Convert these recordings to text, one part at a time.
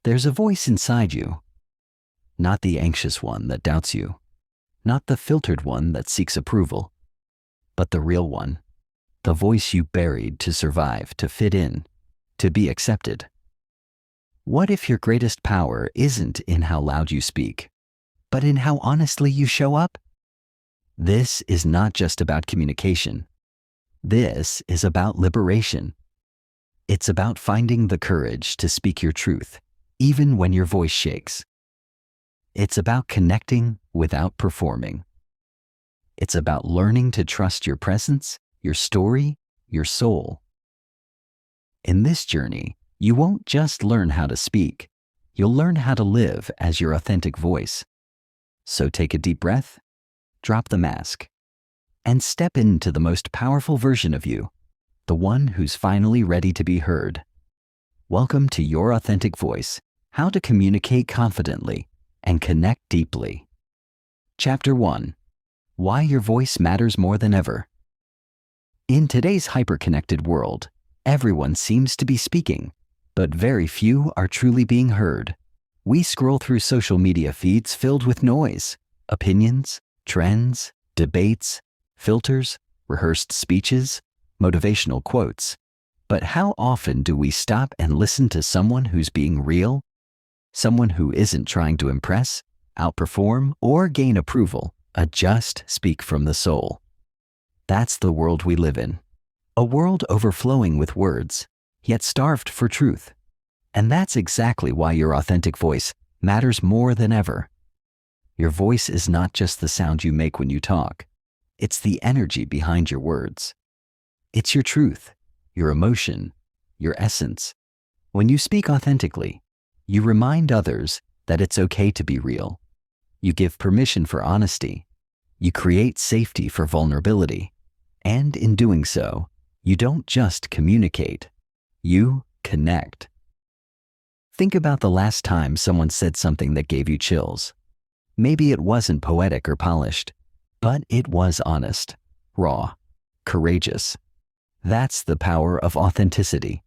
There's a voice inside you, not the anxious one that doubts you, not the filtered one that seeks approval, but the real one, the voice you buried to survive, to fit in, to be accepted. What if your greatest power isn't in how loud you speak, but in how honestly you show up? This is not just about communication. This is about liberation. It's about finding the courage to speak your truth, even when your voice shakes. It's about connecting without performing. It's about learning to trust your presence, your story, your soul. In this journey, you won't just learn how to speak, you'll learn how to live as your authentic voice. So take a deep breath, drop the mask, and step into the most powerful version of you, the one who's finally ready to be heard. Welcome to Your Authentic Voice, How to Communicate Confidently and Connect Deeply. Chapter 1. Why Your Voice Matters More Than Ever. In today's hyper-connected world, everyone seems to be speaking, but very few are truly being heard. We scroll through social media feeds filled with noise, opinions, trends, debates, filters, rehearsed speeches, motivational quotes. But how often do we stop and listen to someone who's being real? Someone who isn't trying to impress, outperform, or gain approval, just speak from the soul. That's the world we live in. A world overflowing with words, yet starved for truth. And that's exactly why your authentic voice matters more than ever. Your voice is not just the sound you make when you talk. It's the energy behind your words. It's your truth, your emotion, your essence. When you speak authentically, you remind others that it's okay to be real. You give permission for honesty. You create safety for vulnerability. And in doing so, you don't just communicate, you connect. Think about the last time someone said something that gave you chills. Maybe it wasn't poetic or polished, but it was honest, raw, courageous. That's the power of authenticity.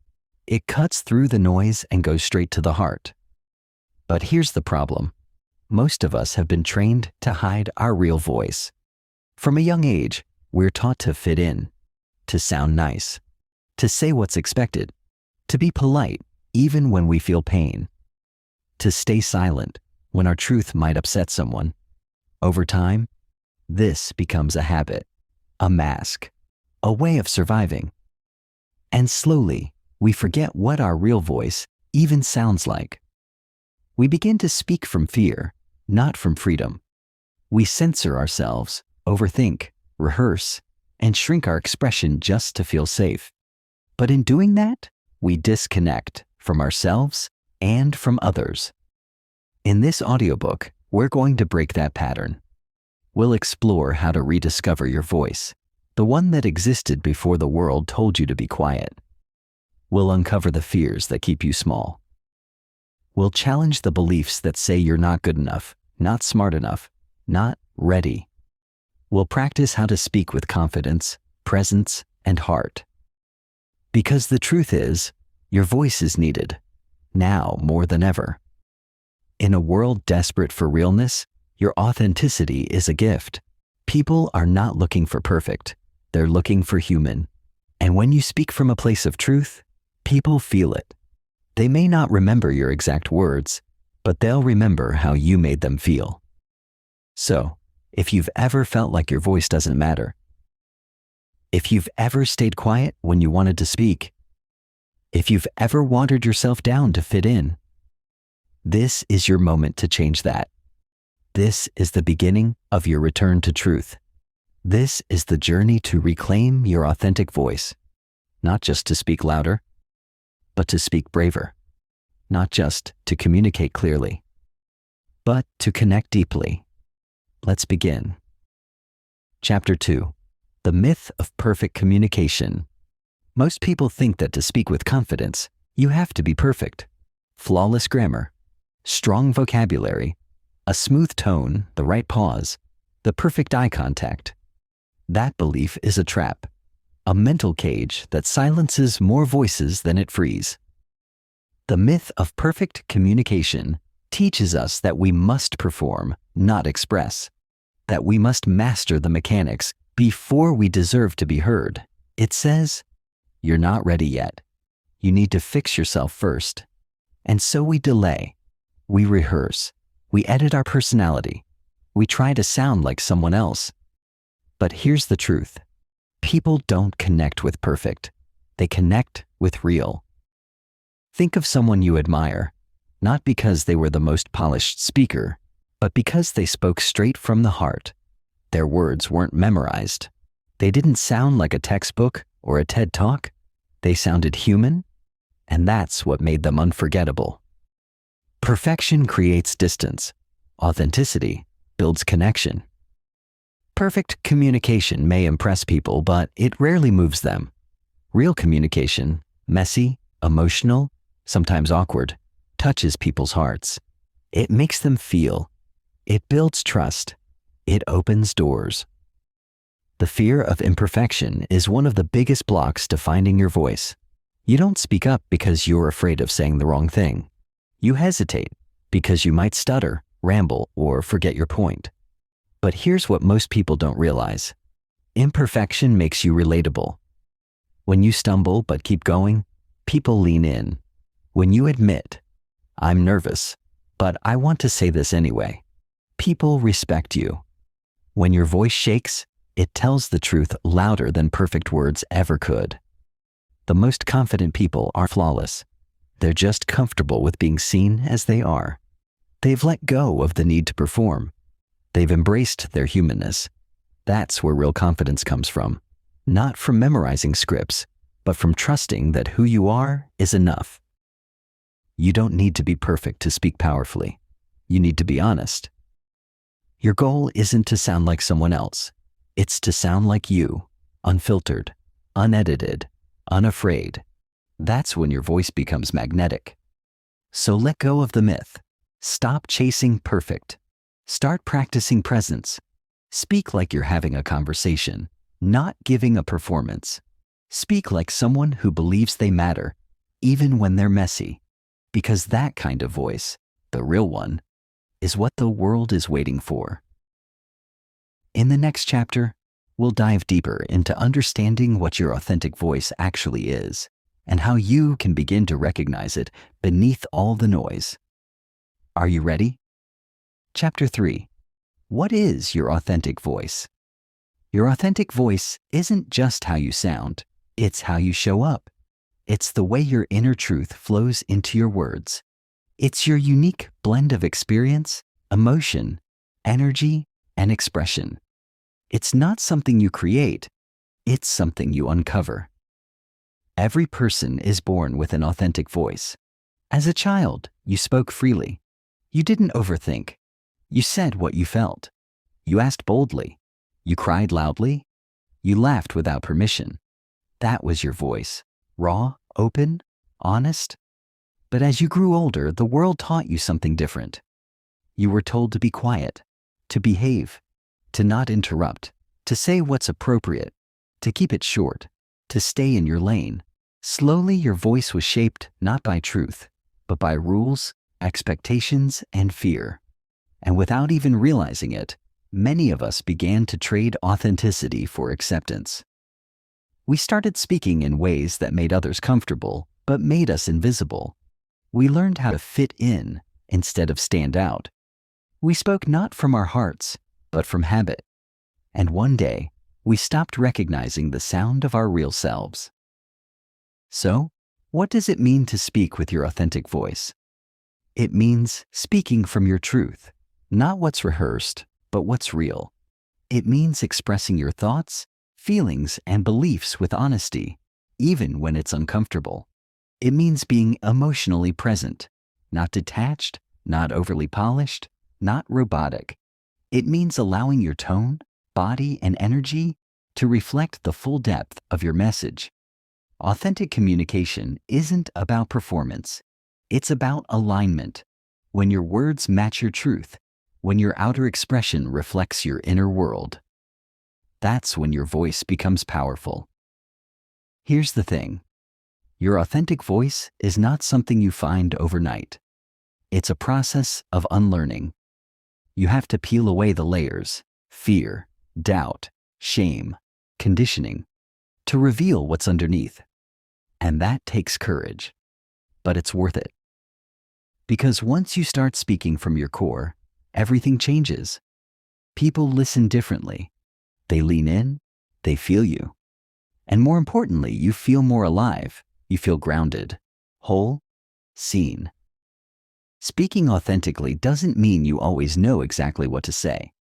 It cuts through the noise and goes straight to the heart. But here's the problem. Most of us have been trained to hide our real voice. From a young age, we're taught to fit in, to sound nice, to say what's expected, to be polite even when we feel pain, to stay silent when our truth might upset someone. Over time, this becomes a habit, a mask, a way of surviving. And slowly, we forget what our real voice even sounds like. We begin to speak from fear, not from freedom. We censor ourselves, overthink, rehearse, and shrink our expression just to feel safe. But in doing that, we disconnect from ourselves and from others. In this audiobook, we're going to break that pattern. We'll explore how to rediscover your voice, the one that existed before the world told you to be quiet. We'll uncover the fears that keep you small. We'll challenge the beliefs that say you're not good enough, not smart enough, not ready. We'll practice how to speak with confidence, presence, and heart. Because the truth is, your voice is needed, now more than ever. In a world desperate for realness, your authenticity is a gift. People are not looking for perfect, they're looking for human. And when you speak from a place of truth, people feel it. They may not remember your exact words, but they'll remember how you made them feel. So, if you've ever felt like your voice doesn't matter, if you've ever stayed quiet when you wanted to speak, if you've ever watered yourself down to fit in, this is your moment to change that. This is the beginning of your return to truth. This is the journey to reclaim your authentic voice, not just to speak louder, but to speak braver, not just to communicate clearly, but to connect deeply. Let's begin. Chapter 2. The Myth of Perfect Communication. Most people think that to speak with confidence, you have to be perfect. Flawless grammar, strong vocabulary, a smooth tone, the right pause, the perfect eye contact. That belief is a trap, a mental cage that silences more voices than it frees. The myth of perfect communication teaches us that we must perform, not express, that we must master the mechanics before we deserve to be heard. It says, "You're not ready yet. You need to fix yourself first." And so we delay, we rehearse, we edit our personality, we try to sound like someone else. But here's the truth. People don't connect with perfect. They connect with real. Think of someone you admire, not because they were the most polished speaker, but because they spoke straight from the heart. Their words weren't memorized. They didn't sound like a textbook or a TED Talk. They sounded human, and that's what made them unforgettable. Perfection creates distance. Authenticity builds connection. Perfect communication may impress people, but it rarely moves them. Real communication, messy, emotional, sometimes awkward, touches people's hearts. It makes them feel. It builds trust. It opens doors. The fear of imperfection is one of the biggest blocks to finding your voice. You don't speak up because you're afraid of saying the wrong thing. You hesitate because you might stutter, ramble, or forget your point. But here's what most people don't realize. Imperfection makes you relatable. When you stumble but keep going, people lean in. When you admit, "I'm nervous, but I want to say this anyway," people respect you. When your voice shakes, it tells the truth louder than perfect words ever could. The most confident people are flawless. They're just comfortable with being seen as they are. They've let go of the need to perform. They've embraced their humanness. That's where real confidence comes from. Not from memorizing scripts, but from trusting that who you are is enough. You don't need to be perfect to speak powerfully. You need to be honest. Your goal isn't to sound like someone else. It's to sound like you, unfiltered, unedited, unafraid. That's when your voice becomes magnetic. So let go of the myth. Stop chasing perfect. Start practicing presence. Speak like you're having a conversation, not giving a performance. Speak like someone who believes they matter, even when they're messy. Because that kind of voice, the real one, is what the world is waiting for. In the next chapter, we'll dive deeper into understanding what your authentic voice actually is and how you can begin to recognize it beneath all the noise. Are you ready? Chapter 3. What is your authentic voice? Your authentic voice isn't just how you sound, it's how you show up. It's the way your inner truth flows into your words. It's your unique blend of experience, emotion, energy, and expression. It's not something you create, it's something you uncover. Every person is born with an authentic voice. As a child, you spoke freely. You didn't overthink. You said what you felt. You asked boldly. You cried loudly. You laughed without permission. That was your voice. Raw, open, honest. But as you grew older, the world taught you something different. You were told to be quiet, to behave, to not interrupt, to say what's appropriate, to keep it short, to stay in your lane. Slowly, your voice was shaped not by truth, but by rules, expectations, and fear. And without even realizing it, many of us began to trade authenticity for acceptance. We started speaking in ways that made others comfortable, but made us invisible. We learned how to fit in instead of stand out. We spoke not from our hearts, but from habit. And one day, we stopped recognizing the sound of our real selves. So, what does it mean to speak with your authentic voice? It means speaking from your truth, not what's rehearsed, but what's real. It means expressing your thoughts, feelings, and beliefs with honesty, even when it's uncomfortable. It means being emotionally present, not detached, not overly polished, not robotic. It means allowing your tone, body, and energy to reflect the full depth of your message. Authentic communication isn't about performance. It's about alignment. When your words match your truth, when your outer expression reflects your inner world, that's when your voice becomes powerful. Here's the thing. Your authentic voice is not something you find overnight. It's a process of unlearning. You have to peel away the layers, fear, doubt, shame, conditioning, to reveal what's underneath. And that takes courage. But it's worth it. Because once you start speaking from your core, everything changes. People listen differently. They lean in, they feel you. And more importantly, you feel more alive. You feel grounded, whole, seen. Speaking authentically doesn't mean you always know exactly what to say.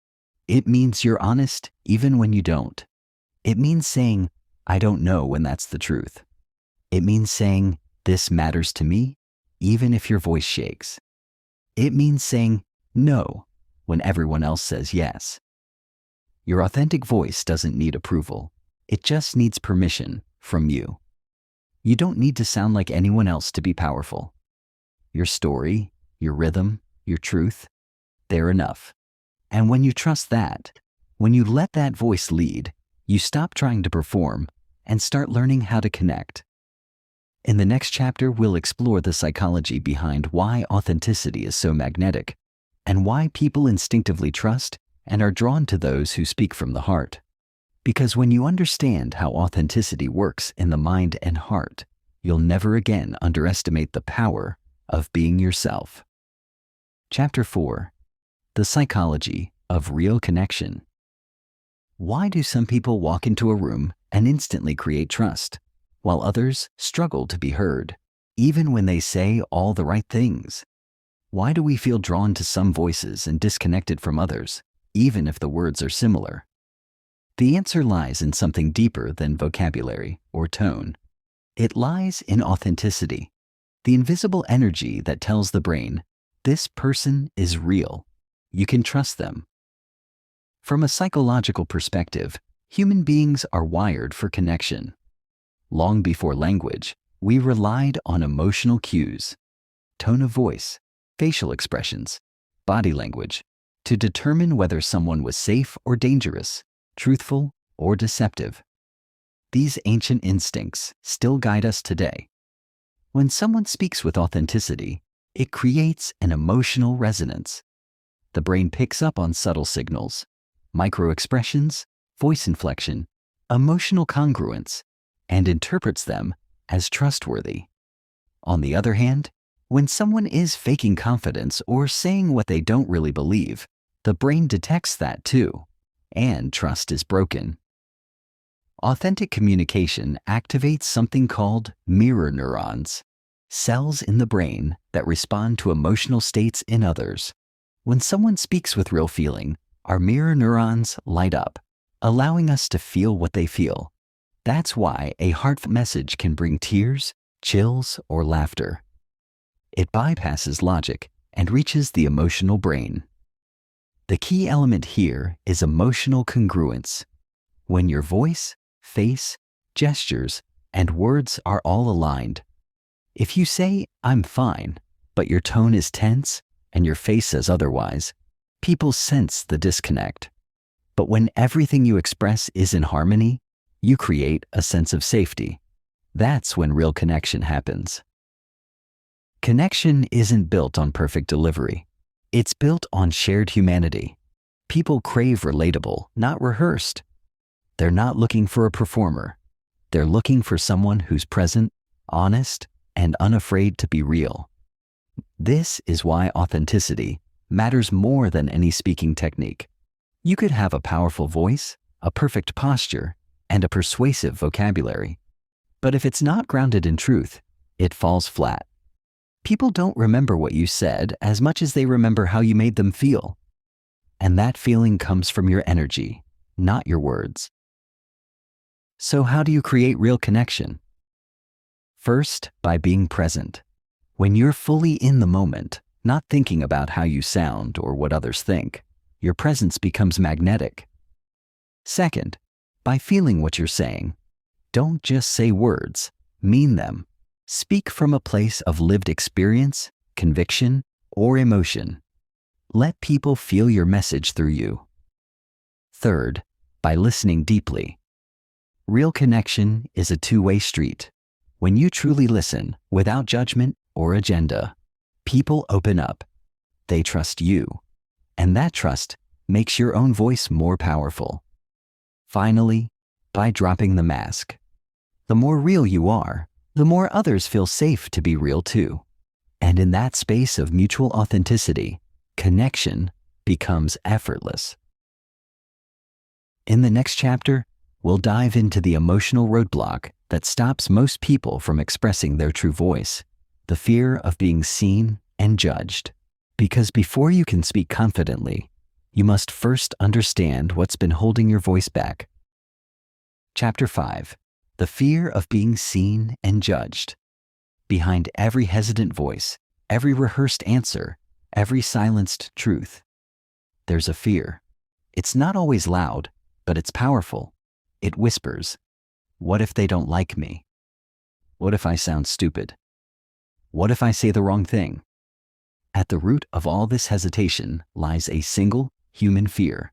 It means you're honest even when you don't. It means saying, I don't know when that's the truth. It means saying, this matters to me, even if your voice shakes. It means saying no when everyone else says yes. Your authentic voice doesn't need approval. It just needs permission from you. You don't need to sound like anyone else to be powerful. Your story, your rhythm, your truth, they're enough. And when you trust that, when you let that voice lead, you stop trying to perform and start learning how to connect. In the next chapter, we'll explore the psychology behind why authenticity is so magnetic and why people instinctively trust and are drawn to those who speak from the heart. Because when you understand how authenticity works in the mind and heart, you'll never again underestimate the power of being yourself. Chapter 4. The Psychology of Real Connection. Why do some people walk into a room and instantly create trust, while others struggle to be heard, even when they say all the right things? Why do we feel drawn to some voices and disconnected from others, even if the words are similar? The answer lies in something deeper than vocabulary or tone. It lies in authenticity, the invisible energy that tells the brain, this person is real. You can trust them. From a psychological perspective, human beings are wired for connection. Long before language, we relied on emotional cues, tone of voice, facial expressions, body language, to determine whether someone was safe or dangerous, truthful or deceptive. These ancient instincts still guide us today. When someone speaks with authenticity, it creates an emotional resonance. The brain picks up on subtle signals, micro-expressions, voice inflection, emotional congruence, and interprets them as trustworthy. On the other hand, when someone is faking confidence or saying what they don't really believe, the brain detects that too, and trust is broken. Authentic communication activates something called mirror neurons, cells in the brain that respond to emotional states in others. When someone speaks with real feeling, our mirror neurons light up, allowing us to feel what they feel. That's why a heartfelt message can bring tears, chills, or laughter. It bypasses logic and reaches the emotional brain. The key element here is emotional congruence. When your voice, face, gestures, and words are all aligned. If you say, I'm fine, but your tone is tense and your face says otherwise, people sense the disconnect. But when everything you express is in harmony, you create a sense of safety. That's when real connection happens. Connection isn't built on perfect delivery. It's built on shared humanity. People crave relatable, not rehearsed. They're not looking for a performer. They're looking for someone who's present, honest, and unafraid to be real. This is why authenticity matters more than any speaking technique. You could have a powerful voice, a perfect posture, and a persuasive vocabulary. But if it's not grounded in truth, it falls flat. People don't remember what you said as much as they remember how you made them feel. And that feeling comes from your energy, not your words. So how do you create real connection? First, by being present. When you're fully in the moment, not thinking about how you sound or what others think, your presence becomes magnetic. Second, by feeling what you're saying. Don't just say words, mean them. Speak from a place of lived experience, conviction, or emotion. Let people feel your message through you. Third, by listening deeply. Real connection is a two-way street. When you truly listen, without judgment or agenda, people open up. They trust you, and that trust makes your own voice more powerful. Finally, by dropping the mask. The more real you are, the more others feel safe to be real too. And in that space of mutual authenticity, connection becomes effortless. In the next chapter, we'll dive into the emotional roadblock that stops most people from expressing their true voice, the fear of being seen and judged. Because before you can speak confidently, you must first understand what's been holding your voice back. Chapter 5. The fear of being seen and judged. Behind every hesitant voice, every rehearsed answer, every silenced truth, there's a fear. It's not always loud, but it's powerful. It whispers, "What if they don't like me? What if I sound stupid? What if I say the wrong thing?" At the root of all this hesitation lies a single human fear,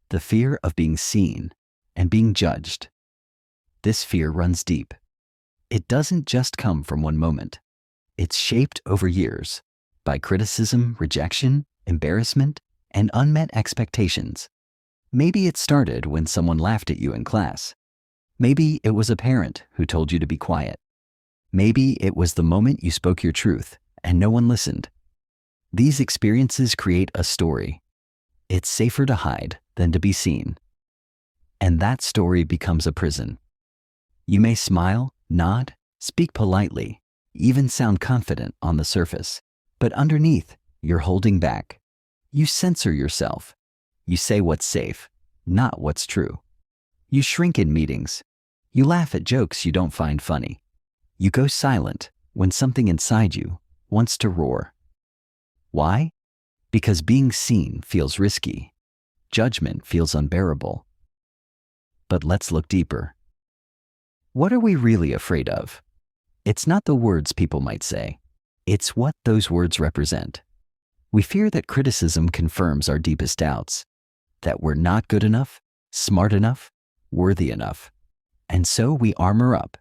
the fear of being seen and being judged. This fear runs deep. It doesn't just come from one moment. It's shaped over years by criticism, rejection, embarrassment, and unmet expectations. Maybe it started when someone laughed at you in class. Maybe it was a parent who told you to be quiet. Maybe it was the moment you spoke your truth and no one listened. These experiences create a story. It's safer to hide than to be seen. And that story becomes a prison. You may smile, nod, speak politely, even sound confident on the surface, but underneath, you're holding back. You censor yourself. You say what's safe, not what's true. You shrink in meetings. You laugh at jokes you don't find funny. You go silent when something inside you wants to roar. Why? Because being seen feels risky. Judgment feels unbearable. But let's look deeper. What are we really afraid of? It's not the words people might say. It's what those words represent. We fear that criticism confirms our deepest doubts, that we're not good enough, smart enough, worthy enough. And so we armor up.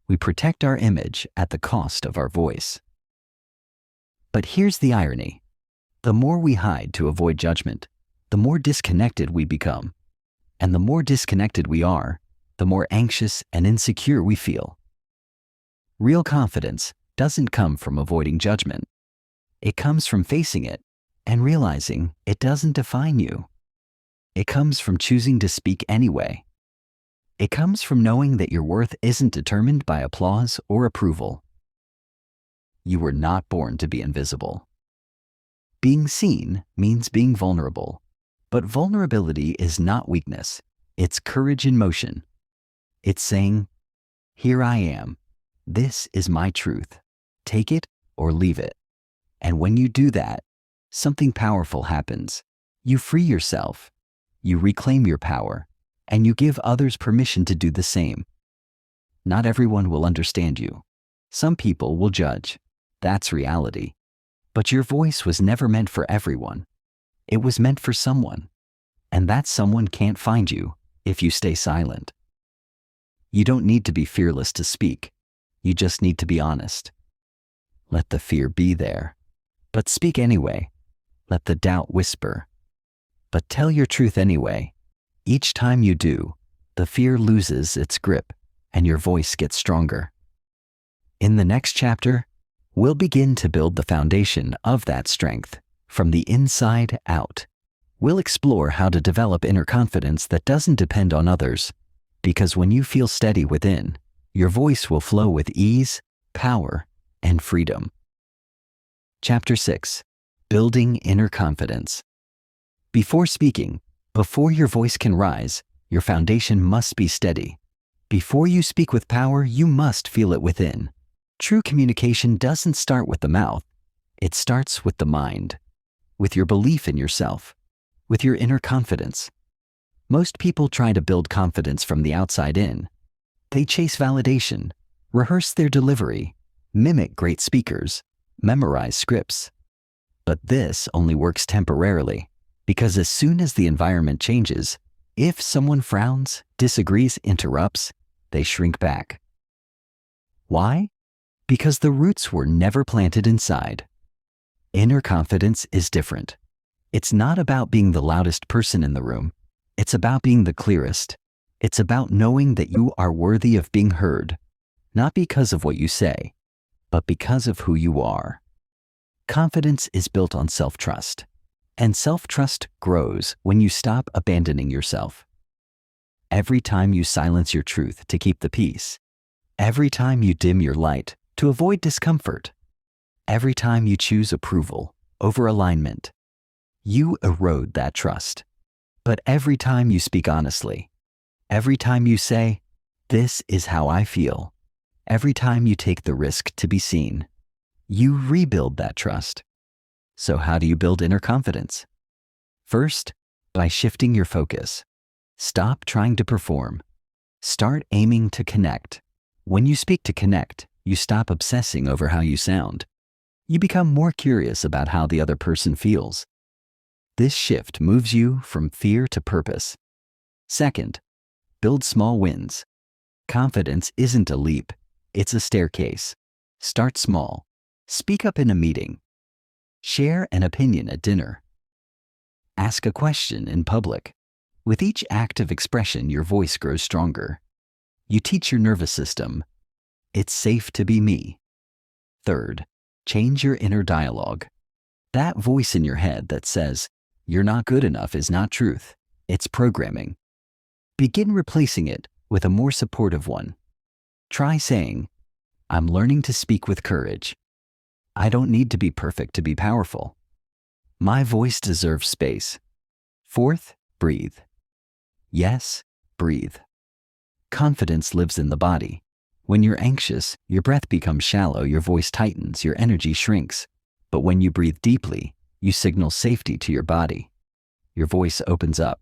We protect our image at the cost of our voice. But here's the irony. The more we hide to avoid judgment, the more disconnected we become. And the more disconnected we are, the more anxious and insecure we feel. Real confidence doesn't come from avoiding judgment. It comes from facing it and realizing it doesn't define you. It comes from choosing to speak anyway. It comes from knowing that your worth isn't determined by applause or approval. You were not born to be invisible. Being seen means being vulnerable, but vulnerability is not weakness. It's courage in motion. It's saying, "Here I am. This is my truth. Take it or leave it." And when you do that, something powerful happens. You free yourself. You reclaim your power, and you give others permission to do the same. Not everyone will understand you. Some people will judge. That's reality. But your voice was never meant for everyone. It was meant for someone. And that someone can't find you if you stay silent. You don't need to be fearless to speak. You just need to be honest. Let the fear be there. But speak anyway. Let the doubt whisper. But tell your truth anyway. Each time you do, the fear loses its grip and your voice gets stronger. In the next chapter, we'll begin to build the foundation of that strength from the inside out. We'll explore how to develop inner confidence that doesn't depend on others, because when you feel steady within, your voice will flow with ease, power, and freedom. Chapter 6. Building Inner Confidence. Before speaking, before your voice can rise, your foundation must be steady. Before you speak with power, you must feel it within. True communication doesn't start with the mouth. It starts with the mind, with your belief in yourself, with your inner confidence. Most people try to build confidence from the outside in. They chase validation, rehearse their delivery, mimic great speakers, memorize scripts. But this only works temporarily, because as soon as the environment changes, if someone frowns, disagrees, interrupts, they shrink back. Why? Because the roots were never planted inside. Inner confidence is different. It's not about being the loudest person in the room. It's about being the clearest. It's about knowing that you are worthy of being heard, not because of what you say, but because of who you are. Confidence is built on self-trust, and self-trust grows when you stop abandoning yourself. Every time you silence your truth to keep the peace, every time you dim your light to avoid discomfort, every time you choose approval over alignment, you erode that trust. But every time you speak honestly, every time you say, "This is how I feel," every time you take the risk to be seen, you rebuild that trust. So how do you build inner confidence? First, by shifting your focus. Stop trying to perform. Start aiming to connect. When you speak to connect, you stop obsessing over how you sound. You become more curious about how the other person feels. This shift moves you from fear to purpose. Second, build small wins. Confidence isn't a leap, it's a staircase. Start small. Speak up in a meeting. Share an opinion at dinner. Ask a question in public. With each act of expression, your voice grows stronger. You teach your nervous system, it's safe to be me. Third, change your inner dialogue. That voice in your head that says, "You're not good enough," is not truth, it's programming. Begin replacing it with a more supportive one. Try saying, "I'm learning to speak with courage. I don't need to be perfect to be powerful. My voice deserves space." Fourth, breathe. Yes, breathe. Confidence lives in the body. When you're anxious, your breath becomes shallow, your voice tightens, your energy shrinks. But when you breathe deeply, you signal safety to your body. Your voice opens up.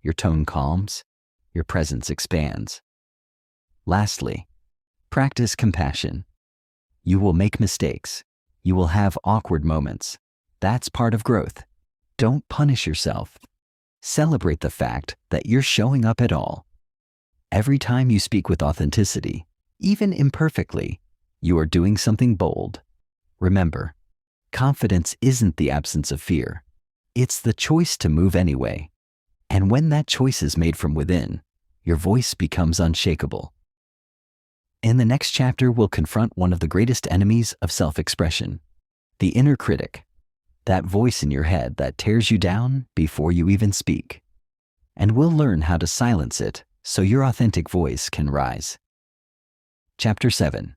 Your tone calms. Your presence expands. Lastly, practice compassion. You will make mistakes. You will have awkward moments. That's part of growth. Don't punish yourself. Celebrate the fact that you're showing up at all. Every time you speak with authenticity, even imperfectly, you are doing something bold. Remember, confidence isn't the absence of fear. It's the choice to move anyway. And when that choice is made from within, your voice becomes unshakable. In the next chapter, we'll confront one of the greatest enemies of self-expression, the inner critic, that voice in your head that tears you down before you even speak. And we'll learn how to silence it so your authentic voice can rise. Chapter 7.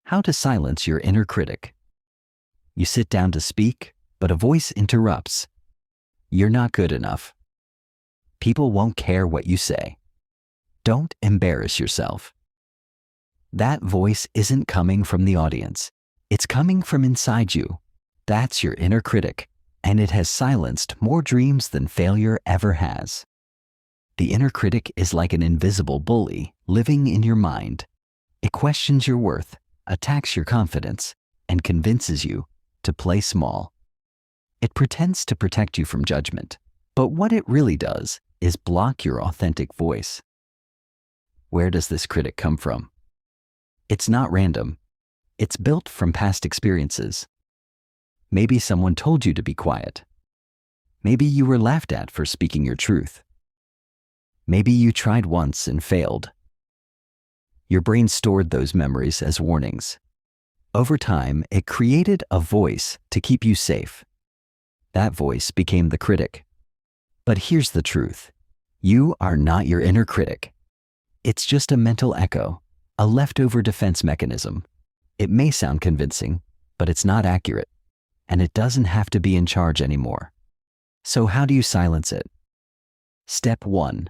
How to silence your inner critic. You sit down to speak, but a voice interrupts. You're not good enough. People won't care what you say. Don't embarrass yourself. That voice isn't coming from the audience. It's coming from inside you. That's your inner critic, and it has silenced more dreams than failure ever has. The inner critic is like an invisible bully living in your mind. It questions your worth, attacks your confidence, and convinces you to play small. It pretends to protect you from judgment, but what it really does is block your authentic voice. Where does this critic come from? It's not random. It's built from past experiences. Maybe someone told you to be quiet. Maybe you were laughed at for speaking your truth. Maybe you tried once and failed. Your brain stored those memories as warnings. Over time, it created a voice to keep you safe. That voice became the critic. But here's the truth. You are not your inner critic. It's just a mental echo, a leftover defense mechanism. It may sound convincing, but it's not accurate. And it doesn't have to be in charge anymore. So how do you silence it? Step 1.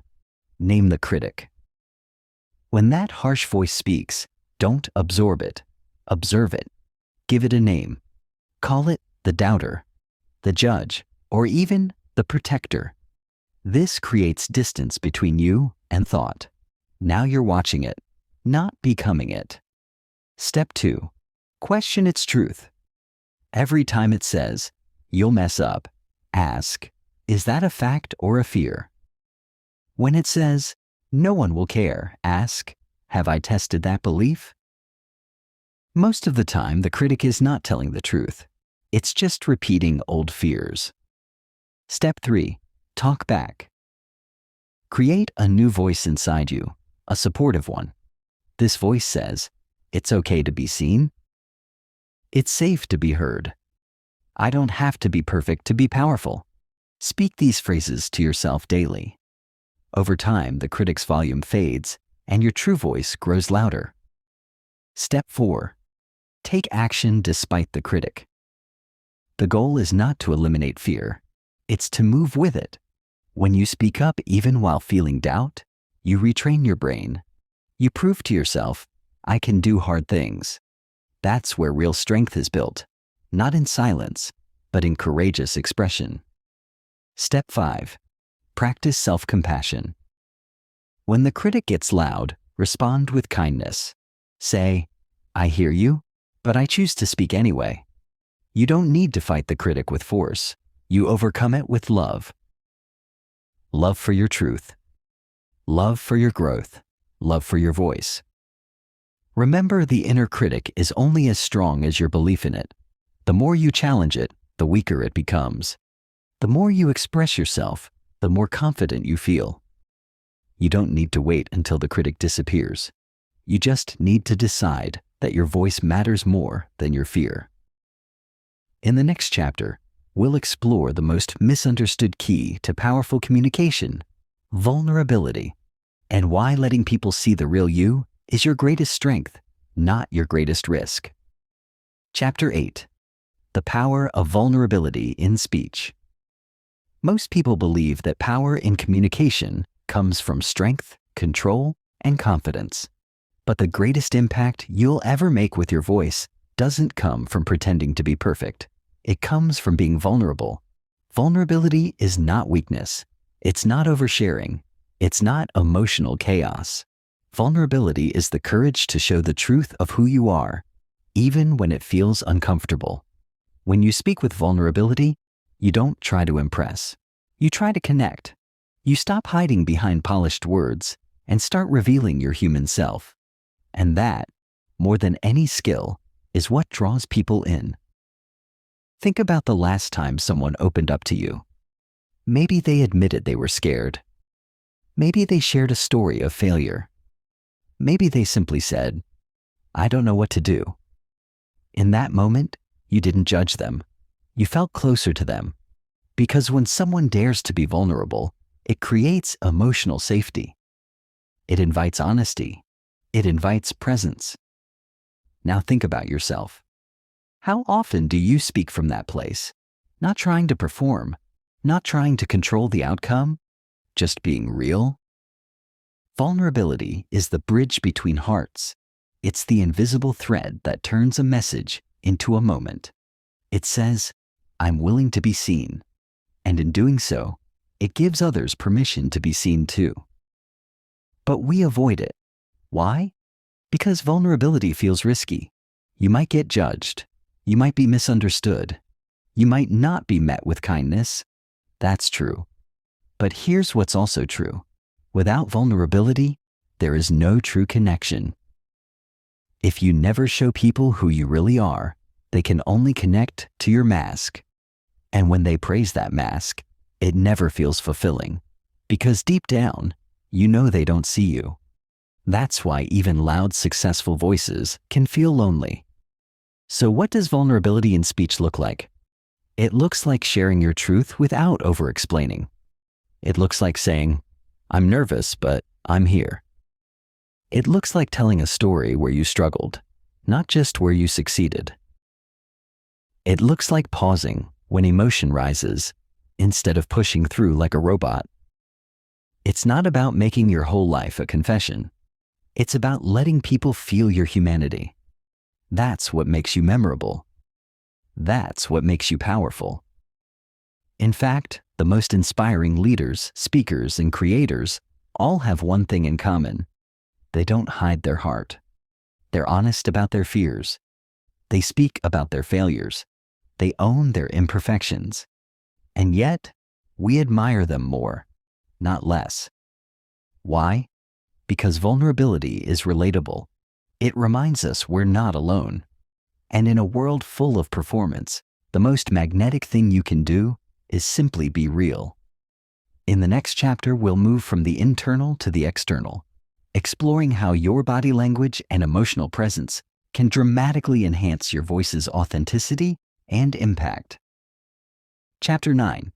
Name the critic. When that harsh voice speaks, don't absorb it. Observe it. Give it a name. Call it the doubter, the judge, or even the protector. This creates distance between you and thought. Now you're watching it, not becoming it. Step 2. Question its truth. Every time it says, "You'll mess up," ask, "Is that a fact or a fear?" When it says, "No one will care," ask, "Have I tested that belief?" Most of the time, the critic is not telling the truth. It's just repeating old fears. Step 3. Talk back. Create a new voice inside you, a supportive one. This voice says, "It's okay to be seen. It's safe to be heard. I don't have to be perfect to be powerful." Speak these phrases to yourself daily. Over time, the critic's volume fades and your true voice grows louder. Step 4. Take action despite the critic. The goal is not to eliminate fear. It's to move with it. When you speak up even while feeling doubt, you retrain your brain. You prove to yourself, "I can do hard things." That's where real strength is built, not in silence, but in courageous expression. Step 5. Practice self-compassion. When the critic gets loud, respond with kindness. Say, "I hear you, but I choose to speak anyway." You don't need to fight the critic with force. You overcome it with love. Love for your truth. Love for your growth. Love for your voice. Remember, the inner critic is only as strong as your belief in it. The more you challenge it, the weaker it becomes. The more you express yourself, the more confident you feel. You don't need to wait until the critic disappears. You just need to decide that your voice matters more than your fear. In the next chapter, we'll explore the most misunderstood key to powerful communication, vulnerability, and why letting people see the real you is your greatest strength, not your greatest risk. Chapter 8. The Power of Vulnerability in Speech. Most people believe that power in communication comes from strength, control, and confidence. But the greatest impact you'll ever make with your voice doesn't come from pretending to be perfect. It comes from being vulnerable. Vulnerability is not weakness. It's not oversharing. It's not emotional chaos. Vulnerability is the courage to show the truth of who you are, even when it feels uncomfortable. When you speak with vulnerability, you don't try to impress. You try to connect. You stop hiding behind polished words and start revealing your human self. And that, more than any skill, is what draws people in. Think about the last time someone opened up to you. Maybe they admitted they were scared. Maybe they shared a story of failure. Maybe they simply said, "I don't know what to do." In that moment, you didn't judge them. You felt closer to them. Because when someone dares to be vulnerable, it creates emotional safety. It invites honesty. It invites presence. Now think about yourself. How often do you speak from that place? Not trying to perform, not trying to control the outcome, just being real? Vulnerability is the bridge between hearts. It's the invisible thread that turns a message into a moment. It says, "I'm willing to be seen." And in doing so, it gives others permission to be seen too. But we avoid it. Why? Because vulnerability feels risky. You might get judged. You might be misunderstood. You might not be met with kindness. That's true. But here's what's also true. Without vulnerability, there is no true connection. If you never show people who you really are, they can only connect to your mask. And when they praise that mask, it never feels fulfilling. Because deep down, you know they don't see you. That's why even loud, successful voices can feel lonely. So what does vulnerability in speech look like? It looks like sharing your truth without over-explaining. It looks like saying, "I'm nervous, but I'm here." It looks like telling a story where you struggled, not just where you succeeded. It looks like pausing when emotion rises, instead of pushing through like a robot. It's not about making your whole life a confession. It's about letting people feel your humanity. That's what makes you memorable. That's what makes you powerful. In fact, the most inspiring leaders, speakers, and creators all have one thing in common. They don't hide their heart. They're honest about their fears. They speak about their failures. They own their imperfections. And yet, we admire them more, not less. Why? Because vulnerability is relatable. It reminds us we're not alone. And in a world full of performance, the most magnetic thing you can do is simply be real. In the next chapter, we'll move from the internal to the external, exploring how your body language and emotional presence can dramatically enhance your voice's authenticity and impact. Chapter 9.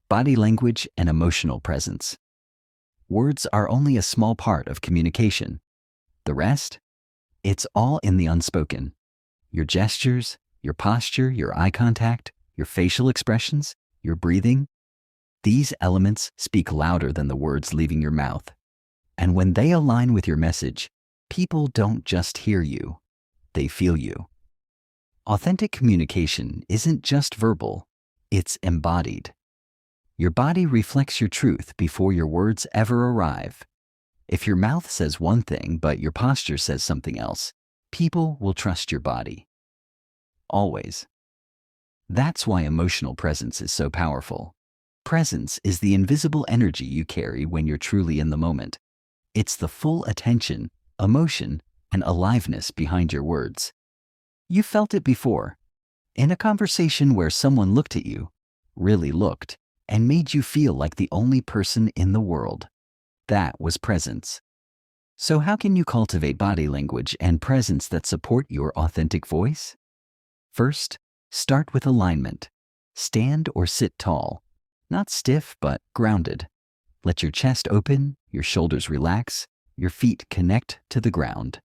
Body language and emotional presence. Words are only a small part of communication. The rest? It's all in the unspoken. Your gestures, your posture, your eye contact, your facial expressions, your breathing. These elements speak louder than the words leaving your mouth. And when they align with your message, people don't just hear you, they feel you. Authentic communication isn't just verbal, it's embodied. Your body reflects your truth before your words ever arrive. If your mouth says one thing but your posture says something else, people will trust your body. Always. That's why emotional presence is so powerful. Presence is the invisible energy you carry when you're truly in the moment. It's the full attention, emotion, and aliveness behind your words. You felt it before. In a conversation where someone looked at you, really looked, and made you feel like the only person in the world. That was presence. So how can you cultivate body language and presence that support your authentic voice? First, start with alignment. Stand or sit tall. Not stiff, but grounded. Let your chest open, your shoulders relax, your feet connect to the ground.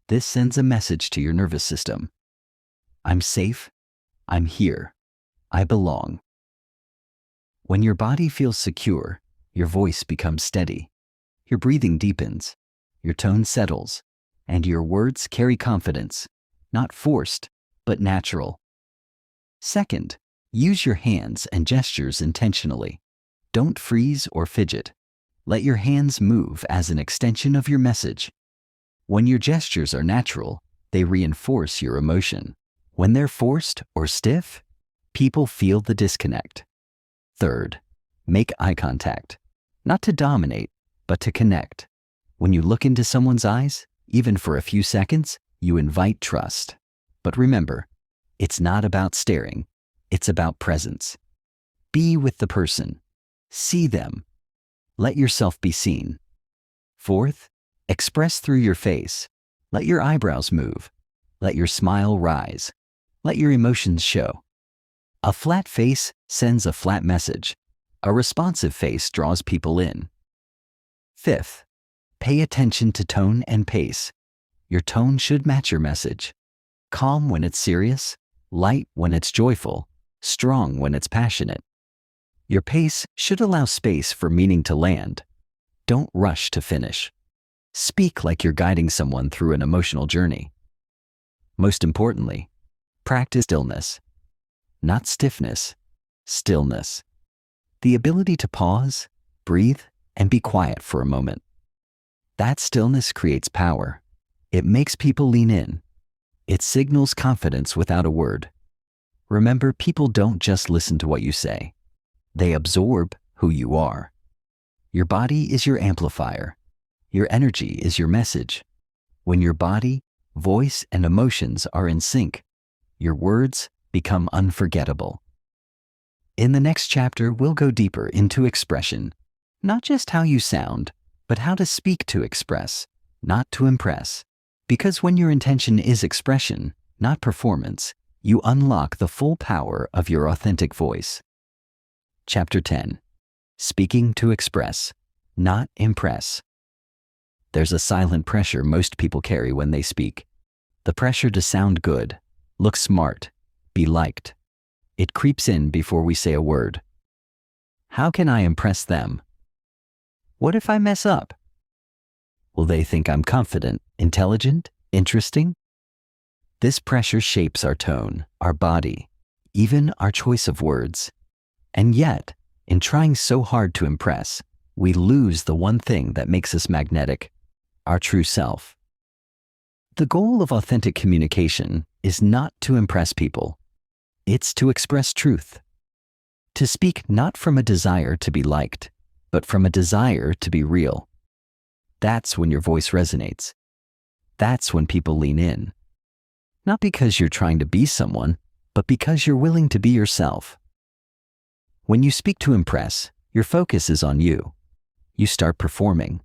This sends a message to your nervous system. I'm safe. I'm here. I belong. When your body feels secure, your voice becomes steady. Your breathing deepens, your tone settles, and your words carry confidence, not forced, but natural. Second, use your hands and gestures intentionally. Don't freeze or fidget. Let your hands move as an extension of your message. When your gestures are natural, they reinforce your emotion. When they're forced or stiff, people feel the disconnect. Third, make eye contact. Not to dominate, but to connect. When you look into someone's eyes, even for a few seconds, you invite trust. But remember, it's not about staring. It's about presence. Be with the person. See them. Let yourself be seen. Fourth, express through your face. Let your eyebrows move. Let your smile rise. Let your emotions show. A flat face sends a flat message. A responsive face draws people in. Fifth, pay attention to tone and pace. Your tone should match your message. Calm when it's serious, light when it's joyful, strong when it's passionate. Your pace should allow space for meaning to land. Don't rush to finish. Speak like you're guiding someone through an emotional journey. Most importantly, practice stillness. Not stiffness, stillness. The ability to pause, breathe, and be quiet for a moment. That stillness creates power. It makes people lean in. It signals confidence without a word. Remember, people don't just listen to what you say. They absorb who you are. Your body is your amplifier. Your energy is your message. When your body, voice, and emotions are in sync, your words become unforgettable. In the next chapter, we'll go deeper into expression. Not just how you sound, but how to speak to express, not to impress. Because when your intention is expression, not performance, you unlock the full power of your authentic voice. Chapter 10. Speaking to express, not impress. There's a silent pressure most people carry when they speak. The pressure to sound good, look smart, be liked. It creeps in before we say a word. How can I impress them? What if I mess up? Will they think I'm confident, intelligent, interesting? This pressure shapes our tone, our body, even our choice of words. And yet, in trying so hard to impress, we lose the one thing that makes us magnetic, our true self. The goal of authentic communication is not to impress people. It's to express truth. To speak not from a desire to be liked, but from a desire to be real. That's when your voice resonates. That's when people lean in. Not because you're trying to be someone, but because you're willing to be yourself. When you speak to impress, your focus is on you. You start performing.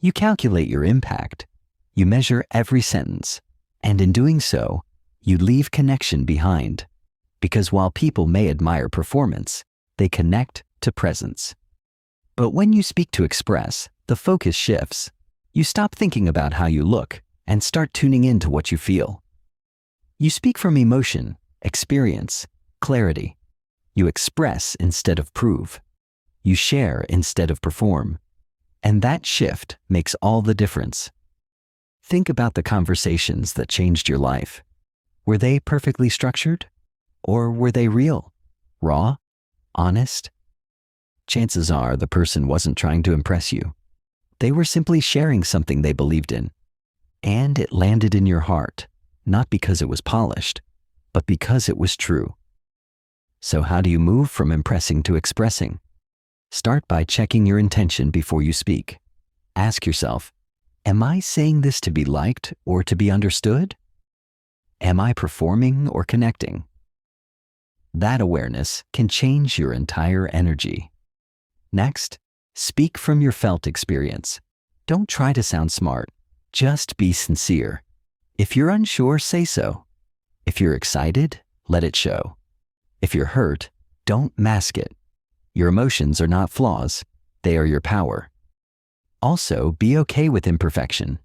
You calculate your impact. You measure every sentence. And in doing so, you leave connection behind. Because while people may admire performance, they connect to presence. But when you speak to express, the focus shifts. You stop thinking about how you look and start tuning in to what you feel. You speak from emotion, experience, clarity. You express instead of prove. You share instead of perform. And that shift makes all the difference. Think about the conversations that changed your life. Were they perfectly structured? Or were they real, raw, honest? Chances are the person wasn't trying to impress you. They were simply sharing something they believed in. And it landed in your heart, not because it was polished, but because it was true. So how do you move from impressing to expressing? Start by checking your intention before you speak. Ask yourself, am I saying this to be liked or to be understood? Am I performing or connecting? That awareness can change your entire energy. Next, speak from your felt experience. Don't try to sound smart. Just be sincere. If you're unsure, say so. If you're excited, let it show. If you're hurt, don't mask it. Your emotions are not flaws. They are your power. Also, be okay with imperfection.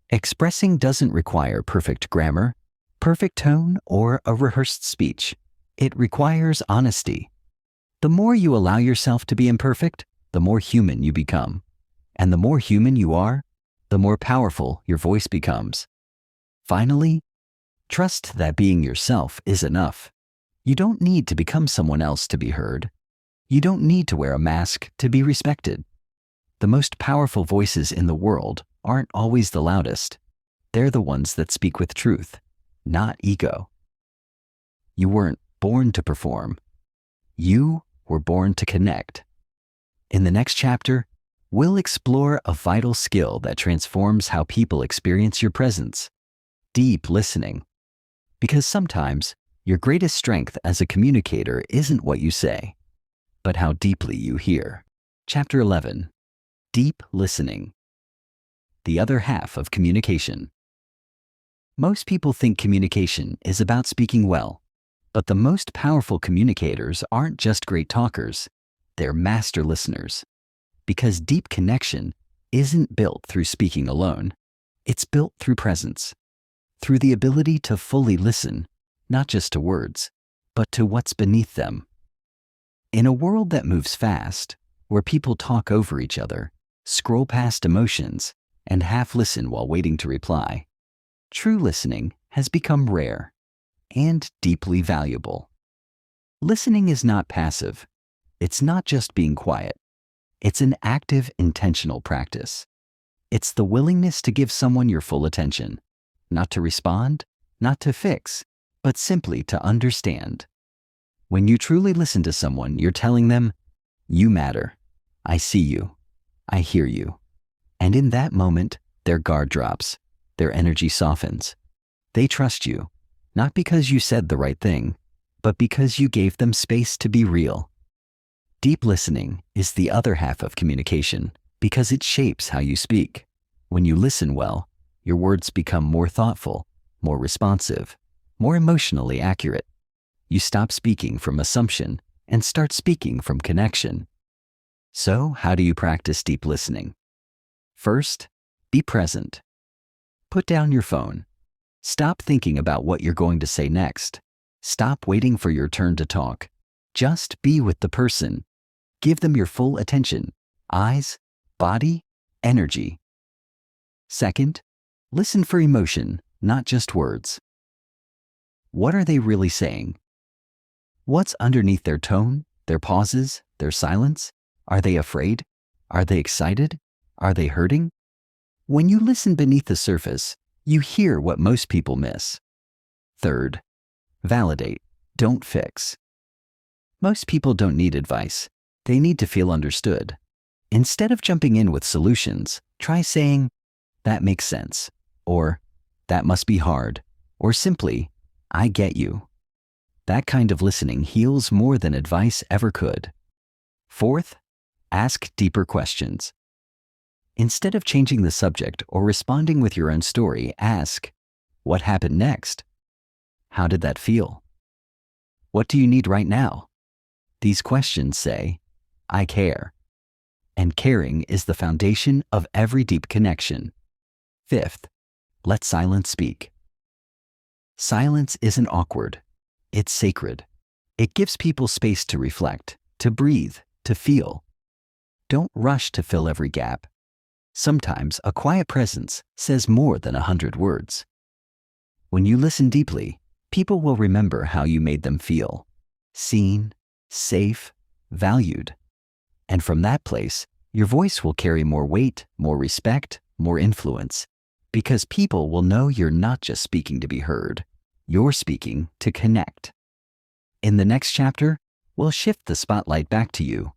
Expressing doesn't require perfect grammar, perfect tone, or a rehearsed speech. It requires honesty. The more you allow yourself to be imperfect, the more human you become. And the more human you are, the more powerful your voice becomes. Finally, trust that being yourself is enough. You don't need to become someone else to be heard. You don't need to wear a mask to be respected. The most powerful voices in the world aren't always the loudest. They're the ones that speak with truth, not ego. You weren't born to perform. You were born to connect. In the next chapter, we'll explore a vital skill that transforms how people experience your presence: deep listening. Because sometimes, your greatest strength as a communicator isn't what you say, but how deeply you hear. Chapter 11. Deep listening. The other half of communication. Most people think communication is about speaking well, but the most powerful communicators aren't just great talkers, they're master listeners. Because deep connection isn't built through speaking alone, it's built through presence, through the ability to fully listen, not just to words, but to what's beneath them. In a world that moves fast, where people talk over each other, scroll past emotions, and half listen while waiting to reply, true listening has become rare and deeply valuable. Listening is not passive. It's not just being quiet. It's an active, intentional practice. It's the willingness to give someone your full attention, not to respond, not to fix, but simply to understand. When you truly listen to someone, you're telling them, "You matter. I see you. I hear you." And in that moment, their guard drops. Their energy softens. They trust you, not because you said the right thing, but because you gave them space to be real. Deep listening is the other half of communication because it shapes how you speak. When you listen well, your words become more thoughtful, more responsive, more emotionally accurate. You stop speaking from assumption and start speaking from connection. So, how do you practice deep listening? First, be present. Put down your phone. Stop thinking about what you're going to say next. Stop waiting for your turn to talk. Just be with the person. Give them your full attention, eyes, body, energy. Second, listen for emotion, not just words. What are they really saying? What's underneath their tone, their pauses, their silence? Are they afraid? Are they excited? Are they hurting? When you listen beneath the surface, you hear what most people miss. Third, validate, don't fix. Most people don't need advice. They need to feel understood. Instead of jumping in with solutions, try saying, "That makes sense," or that must be hard, or simply, I get you. That kind of listening heals more than advice ever could. Fourth, ask deeper questions. Instead of changing the subject or responding with your own story, ask, what happened next? How did that feel? What do you need right now? These questions say, I care. And caring is the foundation of every deep connection. Fifth, let silence speak. Silence isn't awkward. It's sacred. It gives people space to reflect, to breathe, to feel. Don't rush to fill every gap. Sometimes a quiet presence says more than 100 words. When you listen deeply, people will remember how you made them feel. Seen, safe, valued. And from that place, your voice will carry more weight, more respect, more influence. Because people will know you're not just speaking to be heard. You're speaking to connect. In the next chapter, we'll shift the spotlight back to you